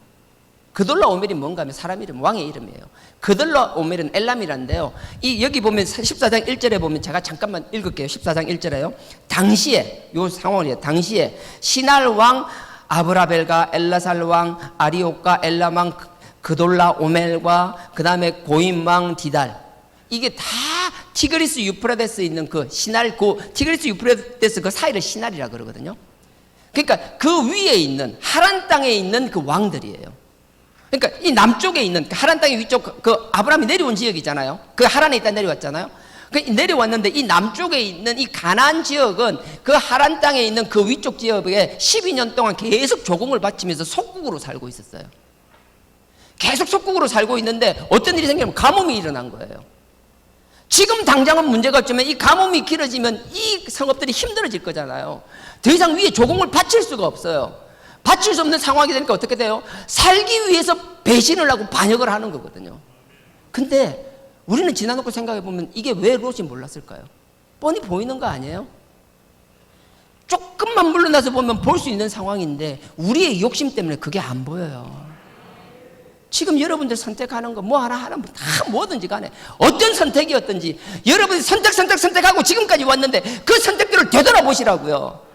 그돌라오멜이 뭔가 하면 사람 이름, 왕의 이름이에요. 그돌라오멜은 엘람이란데요. 여기 보면 14장 1절에 보면 제가 잠깐만 읽을게요. 14장 1절에요. 당시에, 요 상황이에요. 당시에 시날 왕 아브라벨과 엘라살 왕 아리옥과 엘람 왕 그돌라오멜과 그 다음에 고임 왕 디달, 이게 다 티그리스 유프라데스 있는 그 시날, 티그리스 유프라데스 그 사이를 시날이라 그러거든요. 그러니까 그 위에 있는 하란 땅에 있는 그 왕들이에요. 그러니까 이 남쪽에 있는 하란 땅의 위쪽 그 아브라함이 내려온 지역이잖아요. 그 하란에 있다 내려왔잖아요. 그 내려왔는데 이 남쪽에 있는 이 가나안 지역은 그 하란 땅에 있는 그 위쪽 지역에 12년 동안 계속 조공을 바치면서 속국으로 살고 있었어요. 계속 속국으로 살고 있는데 어떤 일이 생기면 가뭄이 일어난 거예요. 지금 당장은 문제가 없지만 이 가뭄이 길어지면 이 성읍들이 힘들어질 거잖아요. 더 이상 위에 조공을 바칠 수가 없어요. 바칠 수 없는 상황이 되니까 어떻게 돼요? 살기 위해서 배신을 하고 반역을 하는 거거든요. 근데 우리는 지나놓고 생각해 보면 이게 왜 롯이 몰랐을까요? 뻔히 보이는 거 아니에요? 조금만 물러나서 보면 볼 수 있는 상황인데 우리의 욕심 때문에 그게 안 보여요. 지금 여러분들 선택하는 거 뭐 하나 하면 다 뭐든지 간에 어떤 선택이었든지 여러분이 선택하고 지금까지 왔는데 그 선택들을 되돌아보시라고요.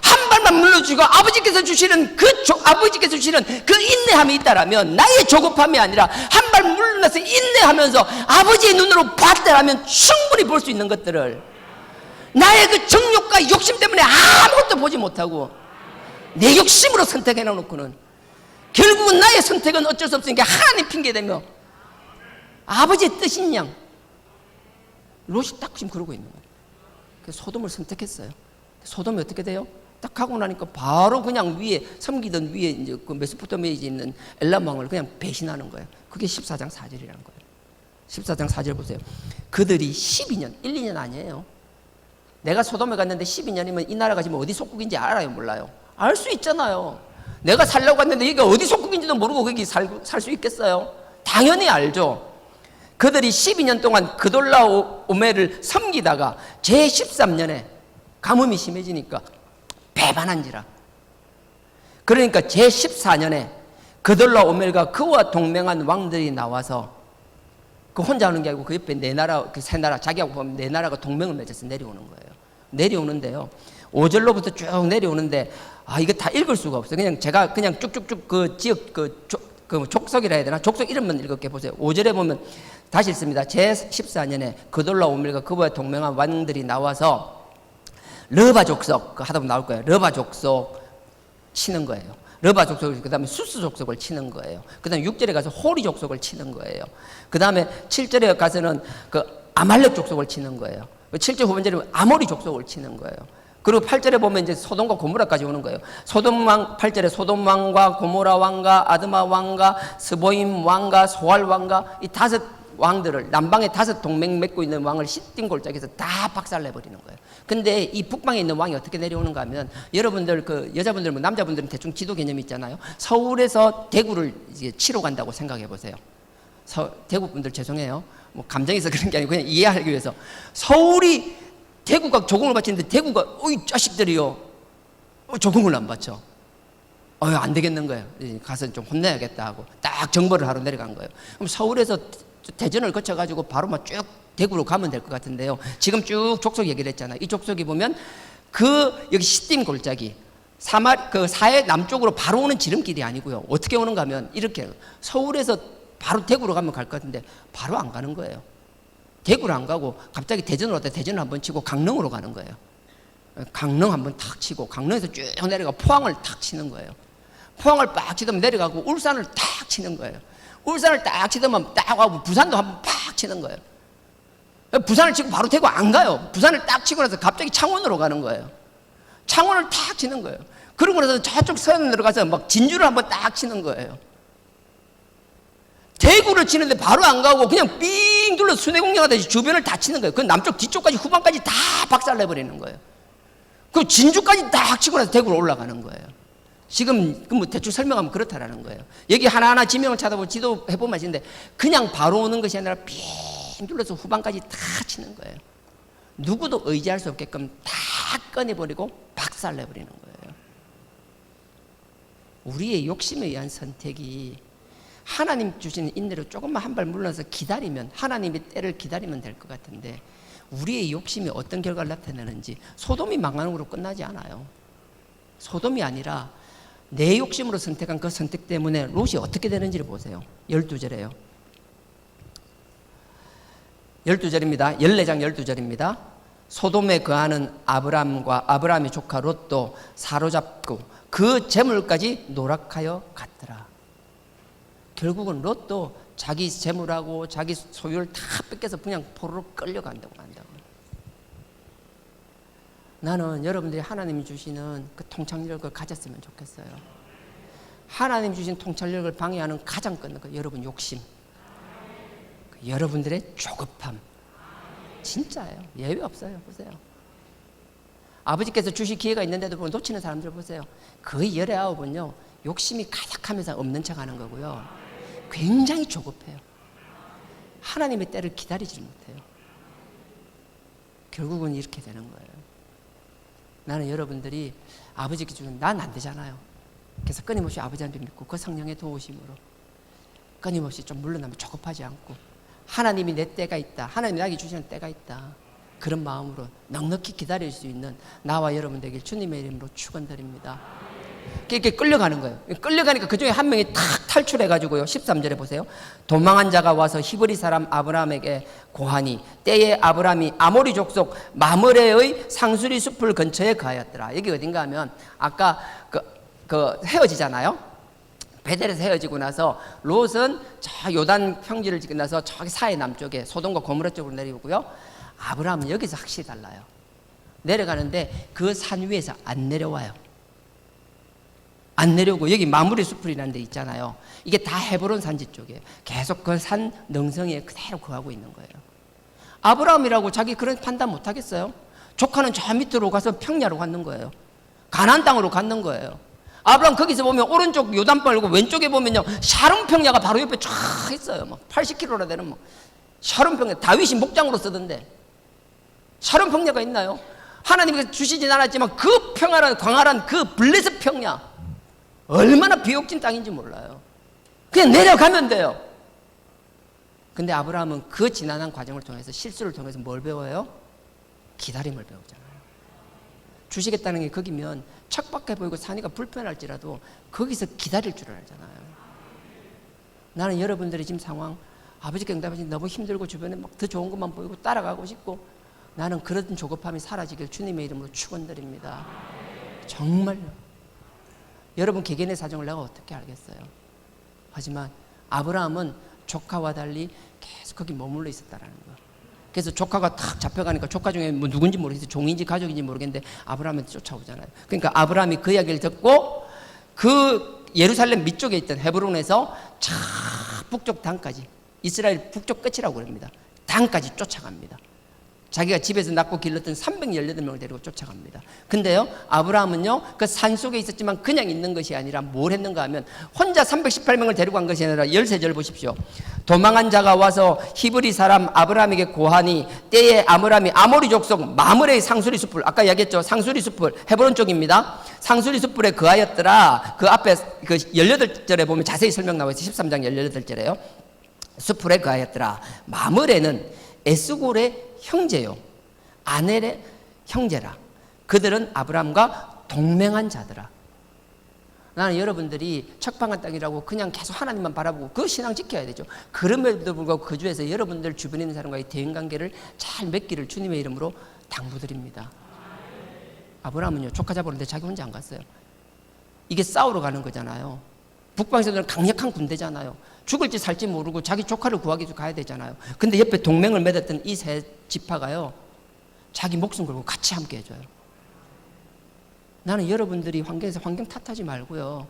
한 발만 물러주고 아버지께서 주시는 아버지께서 주시는 그 인내함이 있다라면 나의 조급함이 아니라 한 발 물러나서 인내하면서 아버지의 눈으로 봤다라면 충분히 볼 수 있는 것들을 나의 그 정욕과 욕심 때문에 아무것도 보지 못하고 내 욕심으로 선택해 놓고는 결국은 나의 선택은 어쩔 수 없으니까 하나님 핑계대며 아버지의 뜻인 양 롯이 딱 지금 그러고 있는 거예요. 그래서 소돔을 선택했어요. 소돔이 어떻게 돼요? 딱 하고 나니까 바로 그냥 위에 섬기던 위에 이제 그 메소포타미아에 있는 엘람 왕을 그냥 배신하는 거예요. 그게 14장 4절이라는 거예요. 14장 4절 보세요. 그들이 12년, 1, 2년 아니에요. 내가 소돔에 갔는데 12년이면 이 나라가 지금 어디 속국인지 알아요, 몰라요? 알 수 있잖아요. 내가 살려고 갔는데 여기가 어디 속국인지도 모르고 거기 살 수 있겠어요? 당연히 알죠. 그들이 12년 동안 그돌라오메를 섬기다가 제13년에 가뭄이 심해지니까 배반한지라. 그러니까 제14년에 그돌라오멜과 그와 동맹한 왕들이 나와서 그 혼자 오는 게 아니고 그 옆에 네 나라, 그 세 나라, 자기하고 보면 네 나라가 동맹을 맺어서 내려오는 거예요. 내려오는데요. 5절로부터 쭉 내려오는데 이거 다 읽을 수가 없어요. 그냥 제가 그냥 쭉쭉쭉 그 지역 그 족속이라 해야 되나? 족속 이름만 읽을게 보세요. 5절에 보면 다시 읽습니다. 제14년에 그돌라오멜과 그와 동맹한 왕들이 나와서 르바 족속, 그 하다 보면 나올 거예요. 르바 족속 치는 거예요. 르바 족속을, 그 다음에 수스 족속을 치는 거예요. 그 다음에 6절에 가서 호리 족속을 치는 거예요. 그 다음에 7절에 가서는 그 아말렉 족속을 치는 거예요. 7절 후반절에 아모리 족속을 치는 거예요. 그리고 8절에 보면 이제 소돔과 고모라까지 오는 거예요. 소돔 왕, 8절에 소돔 왕과 고모라 왕과 아드마 왕과 스보임 왕과 소알 왕과 이 5 왕들을 남방에 5 동맹 맺고 있는 왕을 시딤 골짜기에서 다 박살내버리는 거예요. 근데 이 북방에 있는 왕이 어떻게 내려오는가 하면 여러분들 그 여자분들 뭐 남자분들은 대충 지도 개념이 있잖아요. 서울에서 대구를 이제 치러 간다고 생각해 보세요. 대구 분들 죄송해요. 뭐 감정에서 그런 게 아니고 그냥 이해하기 위해서 서울이 대구가 조공을 바치는데 대구가 이 자식들이요 조공을 안 바쳐. 안 되겠는 거예요. 가서 좀 혼내야겠다 하고 딱 정벌을 하러 내려간 거예요. 그럼 서울에서 대전을 거쳐가지고 바로 막 쭉 대구로 가면 될 것 같은데요. 지금 쭉 족속 얘기를 했잖아요. 이 족속이 보면 여기 시딤 골짜기 그 사해 남쪽으로 바로 오는 지름길이 아니고요. 어떻게 오는가 하면 이렇게 서울에서 바로 대구로 가면 갈 것 같은데 바로 안 가는 거예요. 대구를 안 가고 갑자기 대전으로 왔다 대전을 한번 치고 강릉으로 가는 거예요. 강릉 한번 탁 치고 강릉에서 쭉 내려가 포항을 탁 치는 거예요. 포항을 빡 치더면 내려가고 울산을 탁 치는 거예요. 울산을 딱 치더면 딱 하고 부산도 한번 팍 치는 거예요. 부산을 치고 바로 대구 안 가요. 부산을 딱 치고 나서 갑자기 창원으로 가는 거예요. 창원을 탁 치는 거예요. 그러고 나서 저쪽 서현으로 가서 막 진주를 한번 딱 치는 거예요. 대구를 치는데 바로 안 가고 그냥 삥 둘러 순회공룡하듯이 주변을 다 치는 거예요. 그 남쪽 뒤쪽까지 후방까지 다 박살내버리는 거예요. 그 진주까지 딱 치고 나서 대구로 올라가는 거예요. 지금 뭐 대충 설명하면 그렇다라는 거예요. 여기 하나하나 지명을 찾아보고 지도 해보면 아시는데 그냥 바로 오는 것이 아니라 삥 둘러서 후방까지 다 치는 거예요. 누구도 의지할 수 없게끔 다 꺼내버리고 박살내버리는 거예요. 우리의 욕심에 의한 선택이 하나님 주시는 인내로 조금만 한 발 물러서 기다리면 하나님의 때를 기다리면 될 것 같은데 우리의 욕심이 어떤 결과를 나타내는지 소돔이 망하는 걸로 끝나지 않아요. 소돔이 아니라 내 욕심으로 선택한 그 선택 때문에 롯이 어떻게 되는지를 보세요. 12절에요. 12절입니다. 14장 12절입니다. 소돔에 거하는 아브람과 아브람의 조카 롯도 사로잡고 그 재물까지 노락하여 갔더라. 결국은 롯도 자기 재물하고 자기 소유를 다 뺏겨서 그냥 포로로 끌려간다고 한다고. 나는 여러분들이 하나님이 주시는 그 통찰력을 가졌으면 좋겠어요. 하나님 주신 통찰력을 방해하는 가장 큰 거 여러분 욕심, 여러분들의 조급함. 진짜예요. 예외 없어요. 보세요. 아버지께서 주실 기회가 있는데도 놓치는 사람들 보세요. 거의 19은요 욕심이 가득하면서 없는 척 하는 거고요, 굉장히 조급해요. 하나님의 때를 기다리지 못해요. 결국은 이렇게 되는 거예요. 나는 여러분들이 아버지께 주는, 난 안 되잖아요. 그래서 끊임없이 아버지한테 믿고 그 성령의 도우심으로 끊임없이 좀 물러나면 조급하지 않고, 하나님이 내 때가 있다, 하나님이 나에게 주시는 때가 있다, 그런 마음으로 넉넉히 기다릴 수 있는 나와 여러분 되길 주님의 이름으로 축원드립니다. 이렇게 끌려가는 거예요. 끌려가니까 그 중에 한 명이 탁 탈출해가지고요, 13절에 보세요. 도망한 자가 와서 히브리 사람 아브라함에게 고하니 때에 아브라함이 아모리 족속 마므레의 상수리 숲을 근처에 가였더라. 여기 어딘가 하면 아까 그 헤어지잖아요. 베델에서 헤어지고 나서 롯은 저 요단 평지를 지고 나서 저기 사해 남쪽에 소돔과 고모라 쪽으로 내려오고요, 아브라함은 여기서 확실히 달라요. 내려가는데 그 산 위에서 안 내려와요. 안 내려오고 여기 마무리 숲이라는 데 있잖아요. 이게 다 헤브론 산지 쪽이에요. 계속 그 산 능성에 그대로 거하고 있는 거예요. 아브라함이라고 자기 그런 판단 못 하겠어요? 조카는 저 밑으로 가서 평야로 갔는 거예요. 가나안 땅으로 갔는 거예요. 아브라함 거기서 보면 오른쪽 요단강 말고 왼쪽에 보면요 샤론 평야가 바로 옆에 쫙 있어요. 막 80km나 되는 뭐 샤론 평야, 다윗이 목장으로 쓰던데 샤론 평야가 있나요? 하나님께서 주시진 않았지만 그 평화란 광활한 그 블레셋 평야, 얼마나 비옥진 땅인지 몰라요. 그냥 내려가면 돼요. 근데 아브라함은 그 지난한 과정을 통해서, 실수를 통해서 뭘 배워요? 기다림을 배우잖아요. 주시겠다는 게 거기면 척박해 보이고 산이가 불편할지라도 거기서 기다릴 줄 알잖아요. 나는 여러분들의 지금 상황, 아버지께 응답하시 너무 힘들고 주변에 막 더 좋은 것만 보이고 따라가고 싶고, 나는 그런 조급함이 사라지길 주님의 이름으로 축원드립니다. 정말요. 여러분 개개인의 사정을 내가 어떻게 알겠어요? 하지만 아브라함은 조카와 달리 계속 거기 머물러 있었다라는 거. 그래서 조카가 탁 잡혀가니까 조카 중에 뭐 누군지 모르겠어요. 종인지 가족인지 모르겠는데 아브라함한테 쫓아오잖아요. 그러니까 아브라함이 그 이야기를 듣고 그 예루살렘 밑쪽에 있던 헤브론에서 저 북쪽 단까지, 이스라엘 북쪽 끝이라고 그럽니다. 단까지 쫓아갑니다. 자기가 집에서 낳고 길렀던 318명을 데리고 쫓아갑니다. 근데요, 아브라함은요, 그 산 속에 있었지만 그냥 있는 것이 아니라 뭘 했는가 하면 혼자 318명을 데리고 간 것이 아니라 13절 보십시오. 도망한 자가 와서 히브리 사람 아브라함에게 고하니 때에 아브라함이 아모리 족속 마므레의 상수리 숲을, 아까 이야기했죠. 상수리 숲을, 헤브론 쪽입니다. 상수리 숲에 거하였더라. 그 앞에 그 18절에 보면 자세히 설명 나와 있어요. 13장 18절에요. 숲에 거하였더라. 마므레는 에스골의 형제요, 아넬의 형제라. 그들은 아브라함과 동맹한 자더라. 나는 여러분들이 척박한 땅이라고 그냥 계속 하나님만 바라보고 그 신앙 지켜야 되죠. 그럼에도 불구하고 그 주에서 여러분들 주변에 있는 사람과의 대인관계를 잘 맺기를 주님의 이름으로 당부드립니다. 아브라함은요, 조카 잡으는데 자기 혼자 안 갔어요. 이게 싸우러 가는 거잖아요. 북방에서는 강력한 군대잖아요. 죽을지 살지 모르고 자기 조카를 구하기 위해서 가야 되잖아요. 근데 옆에 동맹을 맺었던 이 세 지파가요, 자기 목숨 걸고 같이 함께 해줘요. 나는 여러분들이 환경에서 환경 탓하지 말고요,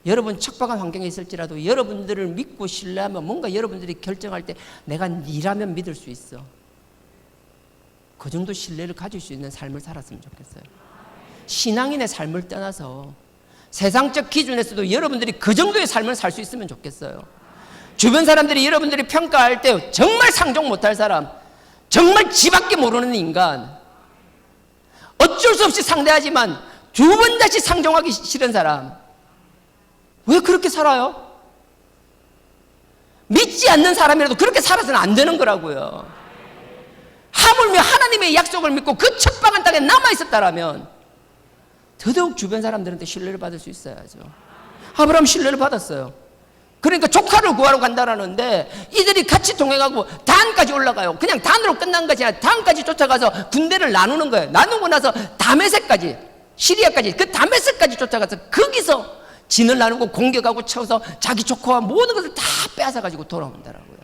여러분 척박한 환경에 있을지라도 여러분들을 믿고 신뢰하면 뭔가 여러분들이 결정할 때 내가 니라면 믿을 수 있어, 그 정도 신뢰를 가질 수 있는 삶을 살았으면 좋겠어요. 신앙인의 삶을 떠나서 세상적 기준에서도 여러분들이 그 정도의 삶을 살 수 있으면 좋겠어요. 주변 사람들이 여러분들이 평가할 때 정말 상종 못할 사람, 정말 지밖에 모르는 인간, 어쩔 수 없이 상대하지만 두 번 다시 상종하기 싫은 사람, 왜 그렇게 살아요? 믿지 않는 사람이라도 그렇게 살아서는 안 되는 거라고요. 하물며 하나님의 약속을 믿고 그 척박한 땅에 남아있었다라면 더더욱 주변 사람들한테 신뢰를 받을 수 있어야죠. 아브라함 신뢰를 받았어요. 그러니까 조카를 구하러 간다라는데 이들이 같이 동행하고 단까지 올라가요. 그냥 단으로 끝난 것이 아니라 단까지 쫓아가서 군대를 나누는 거예요. 나누고 나서 다메섹까지, 시리아까지, 그 다메섹까지 쫓아가서 거기서 진을 나누고 공격하고 쳐서 자기 조카와 모든 것을 다 빼앗아가지고 돌아온다라고요.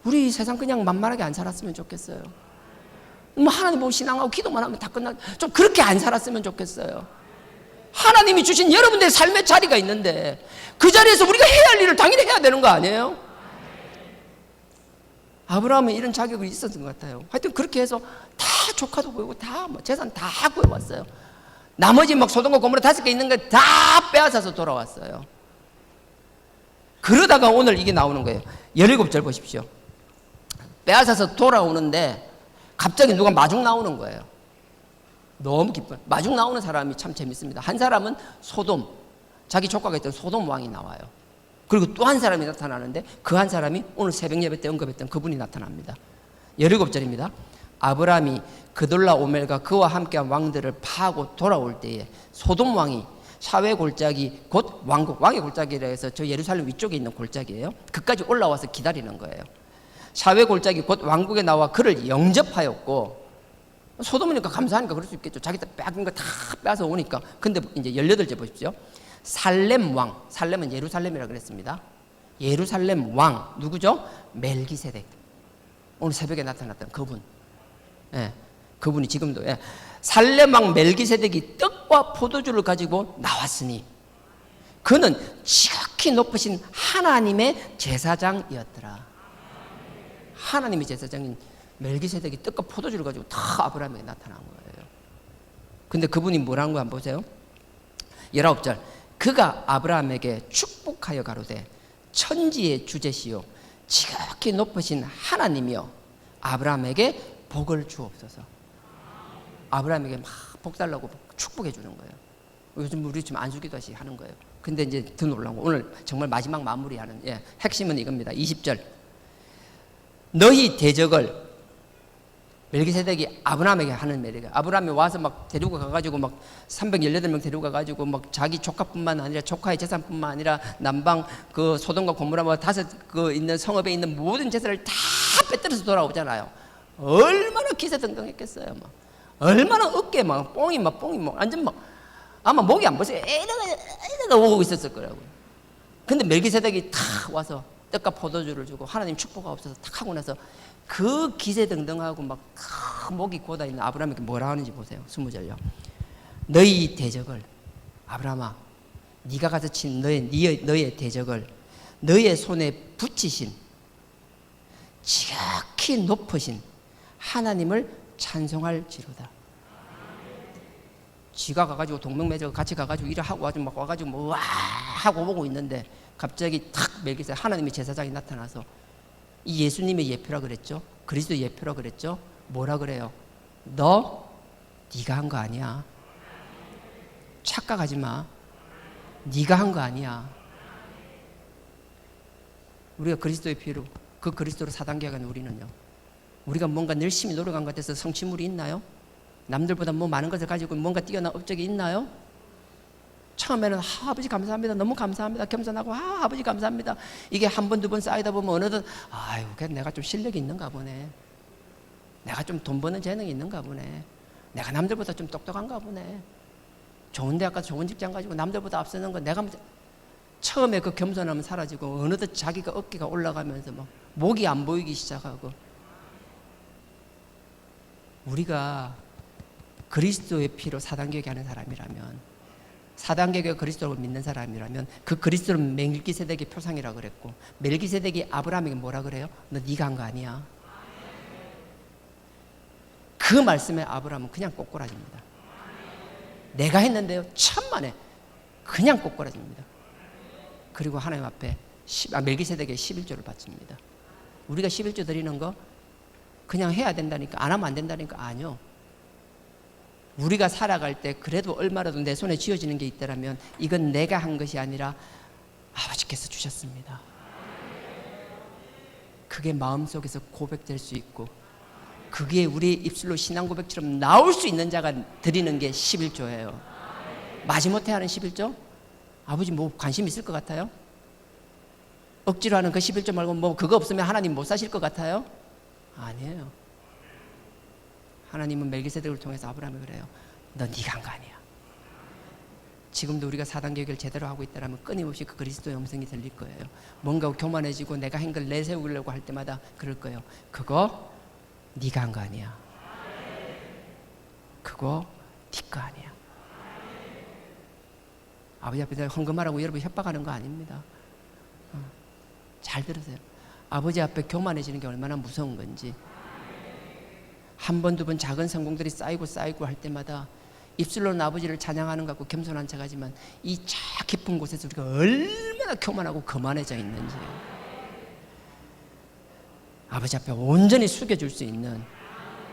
우리 세상 그냥 만만하게 안 살았으면 좋겠어요. 뭐 하나님 보고 신앙하고 기도만 하면 다 끝나. 좀 그렇게 안 살았으면 좋겠어요. 하나님이 주신 여러분들의 삶의 자리가 있는데 그 자리에서 우리가 해야 할 일을 당연히 해야 되는 거 아니에요? 아브라함은 이런 자격이 있었던 것 같아요. 하여튼 그렇게 해서 다 조카도 구하고 다 뭐 재산 다 구해왔어요. 나머지 막 소돔과 고모라 5개 있는 거 다 빼앗아서 돌아왔어요. 그러다가 오늘 이게 나오는 거예요. 17절 보십시오. 빼앗아서 돌아오는데 갑자기 누가 마중 나오는 거예요. 너무 기뻐요. 마중 나오는 사람이 참 재밌습니다. 한 사람은 소돔, 자기 조카가 있던 소돔 왕이 나와요. 그리고 또 한 사람이 나타나는데 그 한 사람이 오늘 새벽 예배 때 언급했던 그분이 나타납니다. 17절입니다. 아브라함이 그돌라오멜과 그와 함께한 왕들을 파하고 돌아올 때에 소돔 왕이 샤웨 골짜기 곧 왕국, 왕의 골짜기라 해서 저 예루살렘 위쪽에 있는 골짜기예요. 그까지 올라와서 기다리는 거예요. 샤웨 골짜기 곧 왕국에 나와 그를 영접하였고, 소돔이니까 감사하니까 그럴 수 있겠죠. 자기 빼앗긴 거 다 빼앗아 오니까. 근데 이제 18절 보십시오. 살렘 왕, 살렘은 예루살렘이라고 그랬습니다. 예루살렘 왕 누구죠? 멜기세덱. 오늘 새벽에 나타났던 그분. 예, 그분이 지금도 살렘 왕 멜기세덱이 떡과 포도주를 가지고 나왔으니 그는 지극히 높으신 하나님의 제사장이었더라. 하나님의 제사장인 멜기세덱이 떡과 포도주를 가지고 다 아브라함에게 나타난 거예요. 근데 그분이 뭐라는 거 한번 보세요. 19절. 그가 아브라함에게 축복하여 가로되 천지의 주제시요 지극히 높으신 하나님이여 아브라함에게 복을 주옵소서. 아브라함에게 막 복 달라고 축복해 주는 거예요. 요즘 우리 좀 안수기도 하는 거예요. 근데 이제 더 놀라운 거, 오늘 정말 마지막 마무리하는 핵심은 이겁니다. 20절. 너희 대적을, 멜기세덱이 아브라함에게 하는 말이에요. 아브라함이 와서 막 데리고 가가지고 막 318명 데리고 가가지고 막 자기 조카뿐만 아니라 조카의 재산뿐만 아니라 남방 그 소돔과 고모라 뭐 5 있는 성읍에 있는 모든 재산을 다 빼뜨려서 돌아오잖아요. 얼마나 기세등등했겠어요. 막 얼마나 어깨 막 뽕이 막 완전 막 아마 목이 안 보세요. 에이러가 오고 있었을 거라고요. 근데 멜기세덱이 탁 와서 떡과 포도주를 주고 하나님 축복하옵소서 탁 하고 나서 그 기세등등하고 막 목이 고다 있는 아브라함에게 뭐라 하는지 보세요. 20절요. 너희 대적을, 아브라함아, 네가 가서 친 너의 대적을 너의 손에 붙이신 지극히 높으신 하나님을 찬송할지로다. 지가 가가지고 동맹매적 같이 가가지고 일을 하고 막 와가지고 뭐 와 하고 보고 있는데 갑자기 탁 멜기세덱 하나님의 제사장이 나타나서 이 예수님의 예표라 그랬죠. 그리스도의 예표라 그랬죠. 뭐라 그래요? 너 네가 한 거 아니야. 착각하지 마. 네가 한 거 아니야. 우리가 그리스도의 피로 그 그리스도로 4단계 간 우리는요. 우리가 뭔가 열심히 노력한 것 같아서 성취물이 있나요? 남들보다 뭐 많은 것을 가지고 뭔가 뛰어난 업적이 있나요? 처음에는 아버지 감사합니다. 너무 감사합니다. 겸손하고 아버지 감사합니다. 이게 한 번, 두 번 쌓이다 보면 어느덧 아유, 내가 좀 실력이 있는가 보네. 내가 좀 돈 버는 재능이 있는가 보네. 내가 남들보다 좀 똑똑한가 보네. 좋은 대학 가서 좋은 직장 가지고 남들보다 앞서는 거 내가 처음에 그 겸손함은 사라지고 어느덧 자기가 어깨가 올라가면서 막 목이 안 보이기 시작하고 우리가 그리스도의 피로 4단계 하는 사람이라면 4단계가 그리스도를 믿는 사람이라면 그 그리스도는 멜기세덱의 표상이라고 그랬고 멜기세덱이 아브라함에게 뭐라 그래요? 너 네가 한 거 아니야. 그 말씀에 아브라함은 그냥 꼬꾸라집니다. 내가 했는데요. 천만에 그냥 꼬꾸라집니다. 그리고 하나님 앞에 멜기세덱의 11조를 바칩니다. 우리가 11조 드리는 거 그냥 해야 된다니까 안 하면 안 된다니까 아니요. 우리가 살아갈 때 그래도 얼마라도 내 손에 쥐어지는 게 있다면 이건 내가 한 것이 아니라 아버지께서 주셨습니다. 그게 마음속에서 고백될 수 있고 그게 우리 입술로 신앙 고백처럼 나올 수 있는 자가 드리는 게 11조예요. 마지못해 하는 11조? 아버지 뭐 관심 있을 것 같아요? 억지로 하는 그 11조 말고 뭐 그거 없으면 하나님 못 사실 것 같아요? 아니에요. 하나님은 멜기세덱을 통해서 아브라함을 그래요. 너 네가 한 거 아니야. 지금도 우리가 4단계 교회를 제대로 하고 있다면 끊임없이 그 그리스도의 음성이 들릴 거예요. 뭔가 교만해지고 내가 한 걸 내세우려고 할 때마다 그럴 거예요. 그거 네가 한 거 아니야. 그거 네 거 아니야. 아버지 앞에서 헌금하라고 여러분 협박하는 거 아닙니다. 잘 들으세요. 아버지 앞에 교만해지는 게 얼마나 무서운 건지. 한 번, 두 번 작은 성공들이 쌓이고 할 때마다 입술로는 아버지를 찬양하는 것 같고 겸손한 척하지만 이 쫙 깊은 곳에서 우리가 얼마나 교만하고 거만해져 있는지 아버지 앞에 온전히 숙여줄 수 있는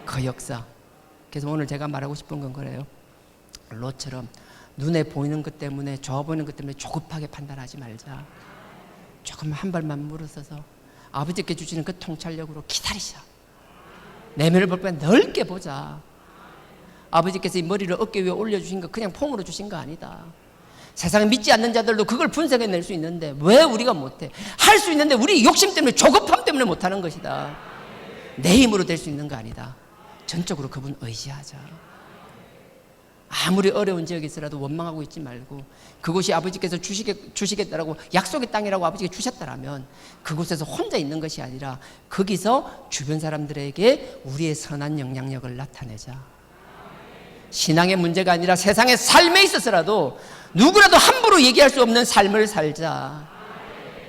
그 역사. 그래서 오늘 제가 말하고 싶은 건 그래요. 롯처럼 눈에 보이는 것 때문에, 좋아 보이는 것 때문에 조급하게 판단하지 말자. 조금 한 발만 물어서서 아버지께 주시는 그 통찰력으로 기다리자. 내면을 볼 때 넓게 보자. 아버지께서 이 머리를 어깨 위에 올려주신 거 그냥 폼으로 주신 거 아니다. 세상에 믿지 않는 자들도 그걸 분석해낼 수 있는데 왜 우리가 못해? 할 수 있는데 우리 욕심 때문에, 조급함 때문에 못하는 것이다. 내 힘으로 될 수 있는 거 아니다. 전적으로 그분 의지하자. 아무리 어려운 지역에 있어라도 원망하고 있지 말고, 그곳이 아버지께서 주시겠다라고 약속의 땅이라고 아버지가 주셨다라면 그곳에서 혼자 있는 것이 아니라 거기서 주변 사람들에게 우리의 선한 영향력을 나타내자. 신앙의 문제가 아니라 세상의 삶에 있어서라도 누구라도 함부로 얘기할 수 없는 삶을 살자.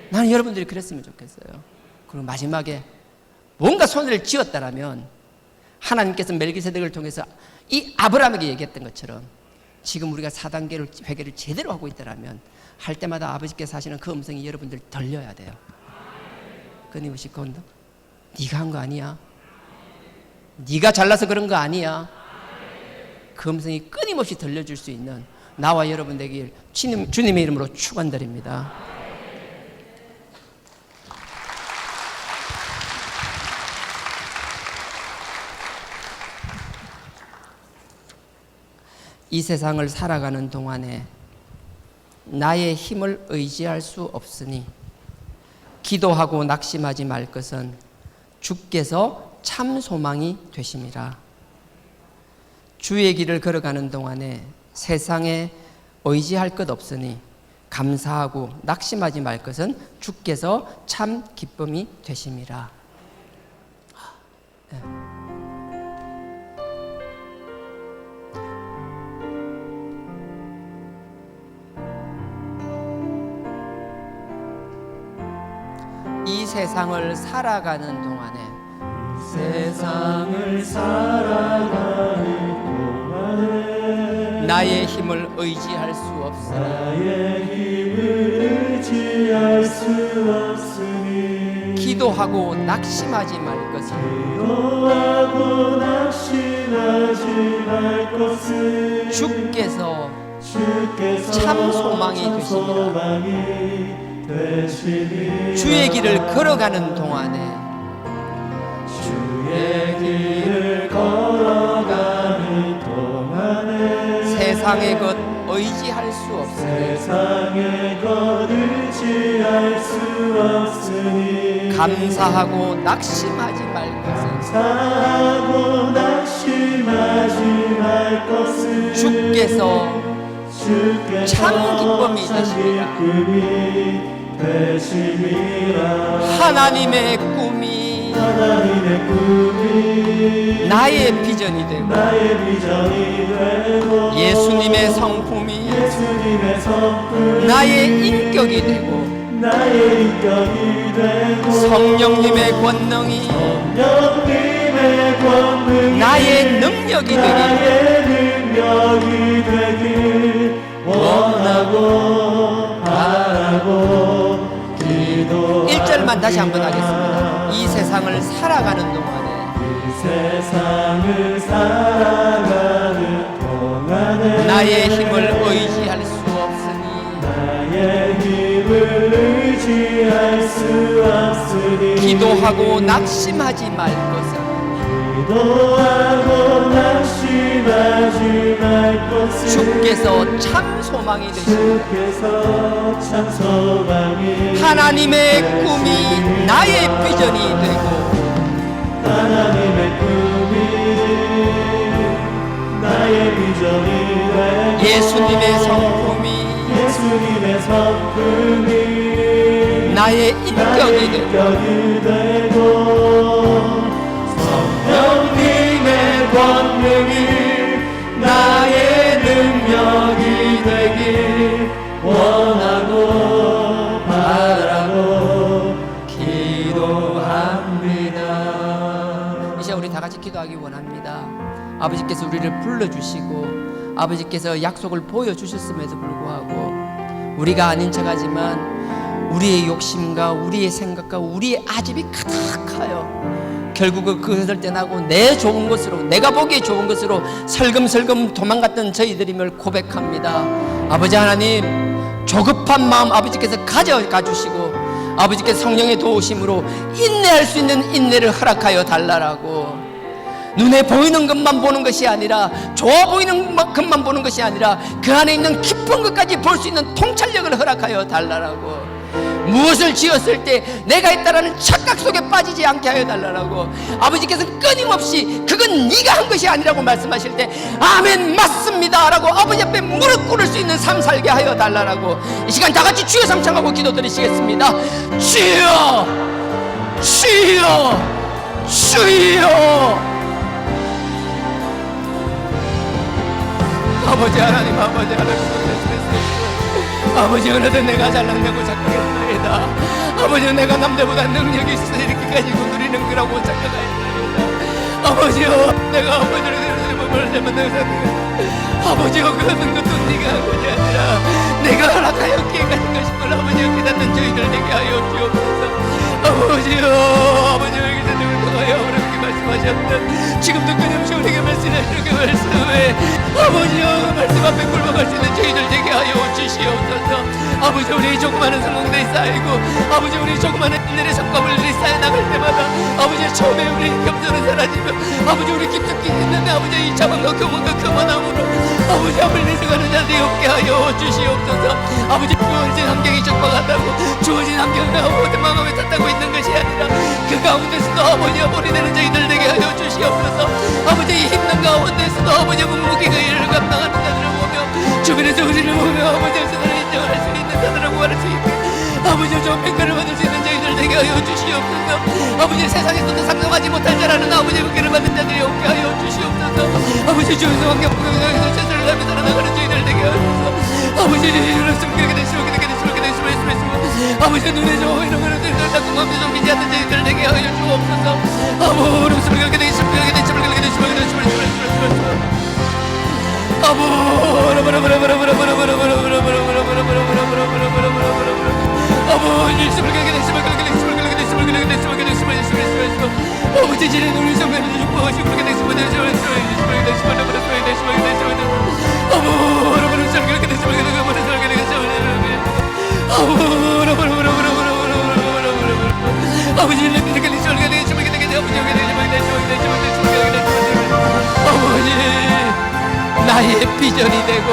나는 여러분들이 그랬으면 좋겠어요. 그리고 마지막에 뭔가 손을 쥐었다라면 하나님께서 멜기세덱을 통해서 이 아브라함에게 얘기했던 것처럼 지금 우리가 4단계를 회개를 제대로 하고 있다라면 할 때마다 아버지께서 하시는 그 음성이 여러분들 들려야 돼요. 끊임없이 건너 네가 한 거 아니야. 네가 잘나서 그런 거 아니야. 그 음성이 끊임없이 들려줄 수 있는 나와 여러분 되길 주님의 이름으로 축원드립니다. 이 세상을 살아가는 동안에 나의 힘을 의지할 수 없으니 기도하고 낙심하지 말 것은 주께서 참 소망이 되심이라. 주의 길을 걸어가는 동안에 세상에 의지할 것 없으니 감사하고 낙심하지 말 것은 주께서 참 기쁨이 되심이라. 네. 이 세상을 살아가는 동안에 나의 힘을 의지할 수 없으니 기도하고 낙심하지 말 것은 주께서 참 소망이 되심이라. 주의 길을 걸어가는 동안에 세상의 것 의지할 수 없으니 감사하고 낙심하지 말 것은 주께서 참 기쁨이 되심이라. 하나님의 꿈이 나의 비전이 되고 예수님의 성품이 나의 인격이 되고 성령님의 권능이 나의 능력이 되길 원하고 바라고 기도. 1절만 다시 한번 하겠습니다. 이 세상을 살아가는 동안에 나의 힘을 의지할 수 없으니 기도하고 낙심하지 말 것은 주께서 참 소망이 되시고 하나님의 꿈이 나의 비전이 되고 예수님의 성품이 성품이 나의 인격이 되고 성령님의 권능이 나의 능력이 되길 원하고 바라고 기도합니다. 이 시간 우리 다 같이 기도하기 원합니다. 아버지께서 우리를 불러주시고 아버지께서 약속을 보여주셨음에도 불구하고 우리가 아닌 척하지만 우리의 욕심과 우리의 생각과 우리의 아집이 가득하여 결국은 그것을 떠나고 내 좋은 것으로, 내가 보기에 좋은 것으로 설금설금 도망갔던 저희들임을 고백합니다. 아버지 하나님, 조급한 마음 아버지께서 가져가 주시고 아버지께서 성령의 도우심으로 인내할 수 있는 인내를 허락하여 달라라고, 눈에 보이는 것만 보는 것이 아니라, 좋아 보이는 것만 보는 것이 아니라 그 안에 있는 깊은 것까지 볼 수 있는 통찰력을 허락하여 달라라고, 무엇을 지었을 때 내가 했다라는 착각 속에 빠지지 않게 하여 달라라고, 아버지께서 끊임없이 그건 네가 한 것이 아니라고 말씀하실 때 아멘 맞습니다 라고 아버지 앞에 무릎 꿇을 수 있는 삶 살게 하여 달라라고, 이 시간 다 같이 주여 삼창하고 기도드리시겠습니다. 주여 주여 주여. 아버지 하나님, 아버지 하나님, 아버지 어느덧 내가 잘난다고 착각했나이다. 아버지는 내가 남자보다 능력이 있어서 이렇게 가지고 누리는 거라고 착각했나이다. 아버지여, 내가 아버지를 잘못했나이다. 아버지여, 그러는 것도 네가 한 것이 아니라 내가 허락하여 기회 가진 것임을 아버지여 깨닫는 저희들 되게 하여 주옵소서. 아버지여, 아버지여, 여기서 누굴 통하여 어렵게 말씀하셨던 지금도 끊임없이 우리에게 말씀하시는 그 말씀에 아버지여, 그 말씀 앞에 굴복할 수 있는 저희들 되게 하여 주시옵소서. 아버지, 우리 조그마한 성공들이 쌓이고 아버지 우리 조그마한 일들의 성과물들이 쌓여 나갈 때마다 아버지 처음에 우리 겸손은 사라지면 아버지 우리 깊숙이 있는데 아버지 이 자만과 교만과 교만함으로 아버지 앞을 내세가는 자들이 없게 하여 주시옵소서. 아버지 주어진 환경이 척박하다고 주어진 환경을 아버지 마음에 탔다고 있는 것이 아니라 그 가운데서도 아버지 어린애는 저희들 되게 하여 주시옵소서. 아버지 이 힘든 가운데서도 아버지 묵묵히 그 일을 감당하는 자들을 보며 주변에서 우리를 보며 아버지 스스로 인정할 수 있는 자들이라고 말할 수 있게 아버지 좋은 평가를 받을 수 있는 저희들 되게 하여 주시옵소서. 아버지 세상에서도 상상하지 못할 자라는 아버지 평가를 받는 자들이 없게 하여 주시옵소서. 아버지 좋은 환경 풍경에서 최선을 다하며 살아나가는 저희들 되게 하옵소서. 아버지 이런 숨기게 되시고 그렇게 되시고 그렇게 되시고 아버지 눈에 저 이런 거를 자꾸 마음에 숨기지 않는 저희들 되게 하여 주옵소서. 아버지 숨을 그렇게 되시고 그렇게 되시고 그렇게 되시고 그렇게 되시고 아버지 숨을 그렇게 되시고 그렇게 되시고 그렇게 되시고 그렇게 되시고 그렇게 되시고 아버지 지는 우리 성도를 축복하시고 그렇게 되시고 그렇게 되시고 그렇게 되시고 그렇게 되시고 그렇게 되시고 아버지 숨을 그렇게 되시고 그렇게 되시고 그렇게 되시고 아버지 이렇게 되시고 그렇게 되시고 그렇게 되시고 아버지 나의 비전이 되고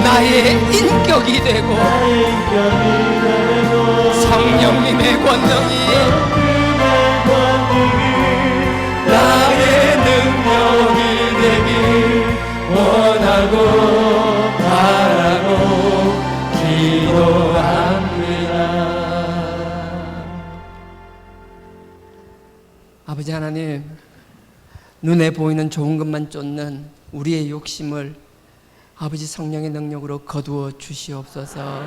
나의 인격이 되고 성령님의 권능이 나의 능력이 되길 원하고 바라고 기도합니다. 아버지 하나님, 눈에 보이는 좋은 것만 쫓는 우리의 욕심을 아버지 성령의 능력으로 거두어 주시옵소서.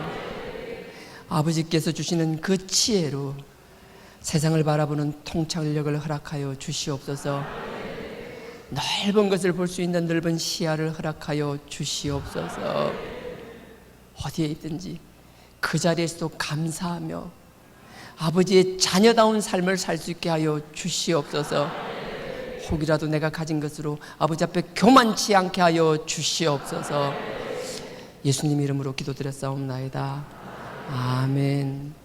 아버지께서 주시는 그 지혜로 세상을 바라보는 통찰력을 허락하여 주시옵소서. 넓은 것을 볼 수 있는 넓은 시야를 허락하여 주시옵소서. 어디에 있든지 그 자리에서도 감사하며 아버지의 자녀다운 삶을 살 수 있게 하여 주시옵소서. 혹이라도 내가 가진 것으로 아버지 앞에 교만치 않게 하여 주시옵소서. 예수님 이름으로 기도드렸사옵나이다. 아멘.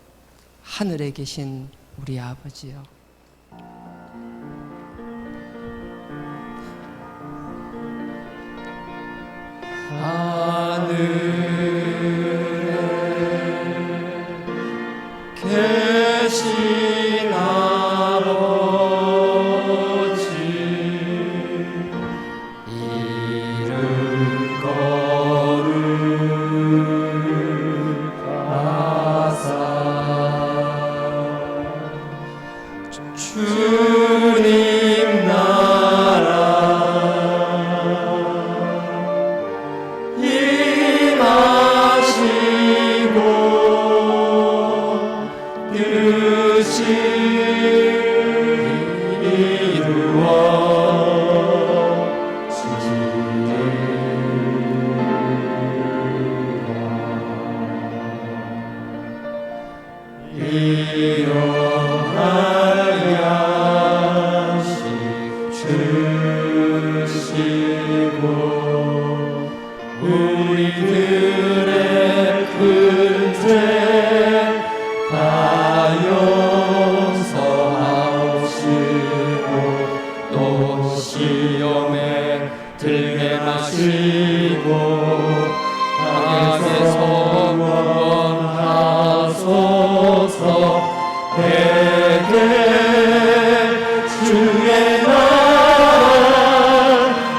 하늘에 계신 우리 아버지여, 하늘에 계신 아버지, 이름 주님 나라 임하시고 뜻이 일어날 양식 주시고 우리들의 큰 죄 다 용서하시고 또 시험에 들게 하시고 악에서 구원하소서. 대개 주의 나라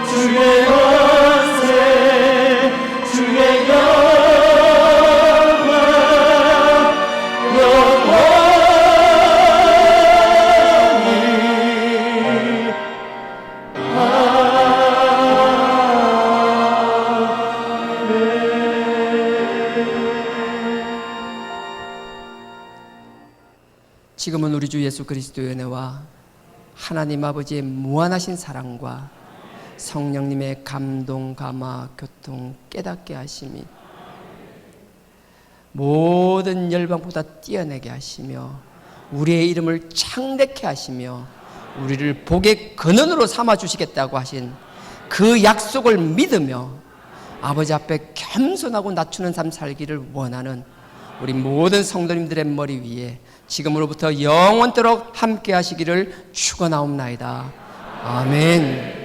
주의 권세 주의 영광 영원히 지금은 우리 주 예수 그리스도의 은혜와 하나님 아버지의 무한하신 사랑과 성령님의 감동, 감화, 교통, 깨닫게 하심이 모든 열방보다 뛰어내게 하시며 우리의 이름을 창대케 하시며 우리를 복의 근원으로 삼아주시겠다고 하신 그 약속을 믿으며 아버지 앞에 겸손하고 낮추는 삶 살기를 원하는 우리 모든 성도님들의 머리 위에 지금으로부터 영원토록 함께 하시기를 축원하옵나이다. 아멘.